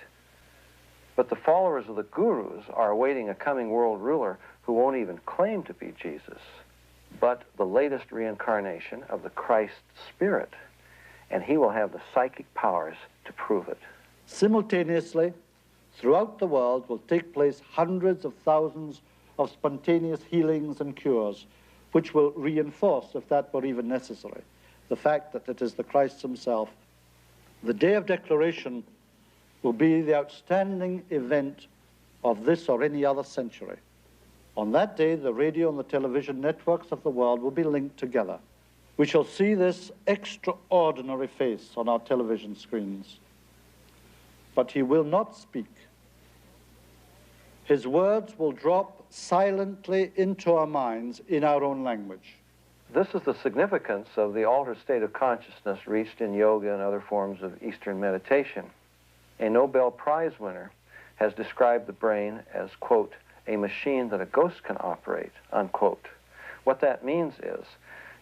But the followers of the gurus are awaiting a coming world ruler who won't even claim to be Jesus, but the latest reincarnation of the Christ Spirit, and he will have the psychic powers to prove it. Simultaneously, throughout the world will take place hundreds of thousands of spontaneous healings and cures, which will reinforce, if that were even necessary, the fact that it is the Christ himself. The day of declaration will be the outstanding event of this or any other century. On that day, the radio and the television networks of the world will be linked together. We shall see this extraordinary face on our television screens. But he will not speak. His words will drop silently into our minds in our own language. This is the significance of the altered state of consciousness reached in yoga and other forms of Eastern meditation. A Nobel Prize winner has described the brain as, quote, a machine that a ghost can operate, unquote. What that means is,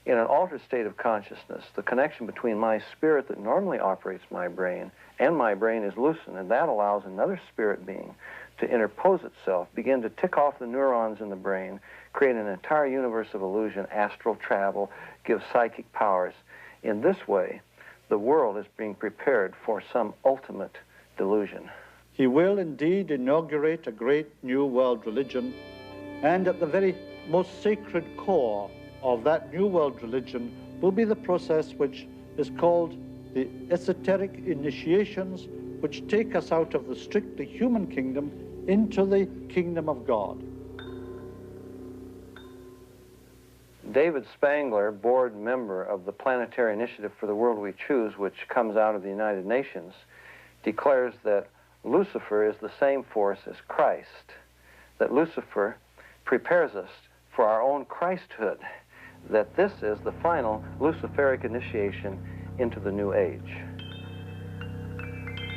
in an altered state of consciousness, the connection between my spirit that normally operates my brain and my brain is loosened, and that allows another spirit being to interpose itself, begin to tick off the neurons in the brain, create an entire universe of illusion, astral travel, give psychic powers. In this way, the world is being prepared for some ultimate delusion. He will indeed inaugurate a great new world religion, and at the very most sacred core of that new world religion will be the process which is called the esoteric initiations, which take us out of the strictly human kingdom into the kingdom of God. David Spangler, board member of the Planetary Initiative for the World We Choose, which comes out of the United Nations, declares that Lucifer is the same force as Christ, that Lucifer prepares us for our own Christhood, that this is the final Luciferic initiation into the new age.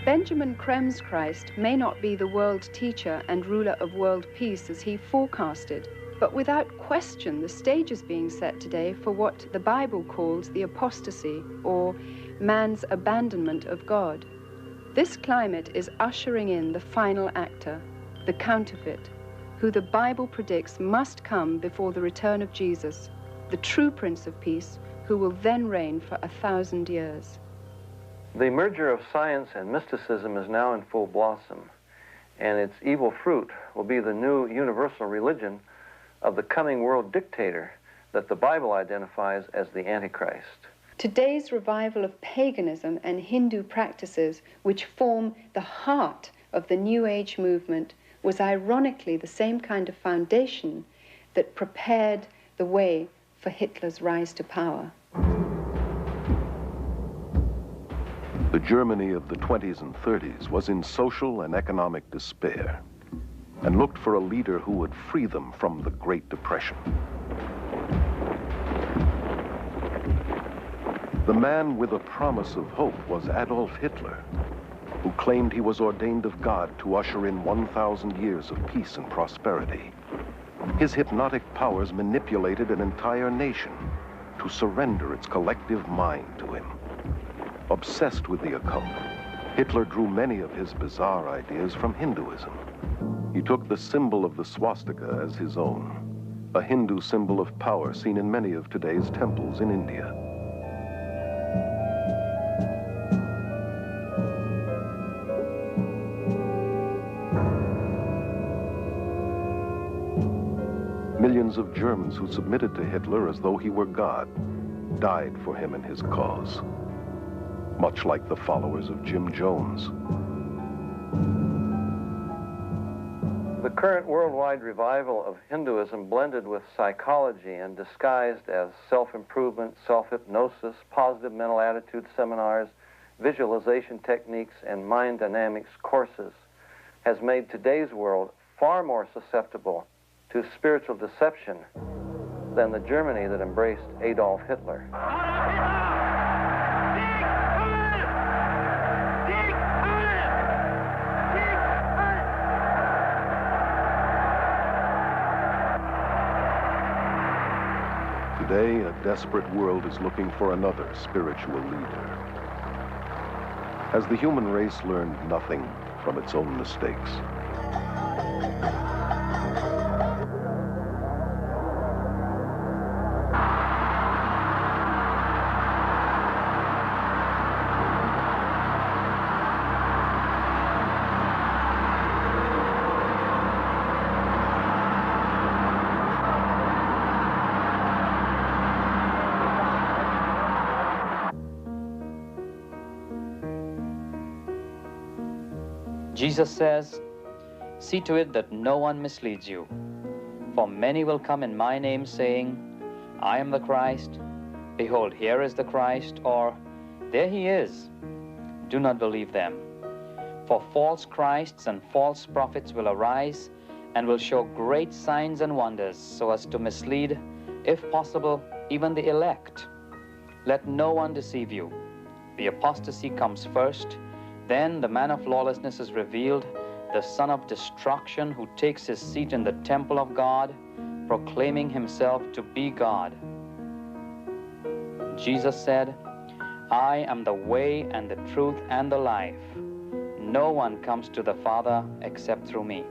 Benjamin Creme's Christ may not be the world teacher and ruler of world peace as he forecasted, but without question the stage is being set today for what the Bible calls the apostasy, or man's abandonment of God. This climate is ushering in the final actor, the counterfeit, who the Bible predicts must come before the return of Jesus, the true Prince of Peace, who will then reign for 1,000 years. The merger of science and mysticism is now in full blossom, and its evil fruit will be the new universal religion of the coming world dictator that the Bible identifies as the Antichrist. Today's revival of paganism and Hindu practices, which form the heart of the New Age movement, was ironically the same kind of foundation that prepared the way for Hitler's rise to power. The Germany of the 20s and 30s was in social and economic despair and looked for a leader who would free them from the Great Depression. The man with a promise of hope was Adolf Hitler, who claimed he was ordained of God to usher in 1,000 years of peace and prosperity. His hypnotic powers manipulated an entire nation to surrender its collective mind to him. Obsessed with the occult, Hitler drew many of his bizarre ideas from Hinduism. He took the symbol of the swastika as his own, a Hindu symbol of power seen in many of today's temples in India. Millions of Germans who submitted to Hitler as though he were God died for him and his cause, much like the followers of Jim Jones. The current worldwide revival of Hinduism blended with psychology and disguised as self-improvement, self-hypnosis, positive mental attitude seminars, visualization techniques, and mind dynamics courses has made today's world far more susceptible to spiritual deception than the Germany that embraced Adolf Hitler. Today, a desperate world is looking for another spiritual leader. Has the human race learned nothing from its own mistakes? Jesus says, "See to it that no one misleads you. For many will come in my name, saying, I am the Christ. Behold, here is the Christ, or there he is. Do not believe them. For false Christs and false prophets will arise and will show great signs and wonders, so as to mislead, if possible, even the elect. Let no one deceive you. The apostasy comes first, then the man of lawlessness is revealed, the son of destruction, who takes his seat in the temple of God, proclaiming himself to be God." Jesus said, "I am the way and the truth and the life. No one comes to the Father except through me."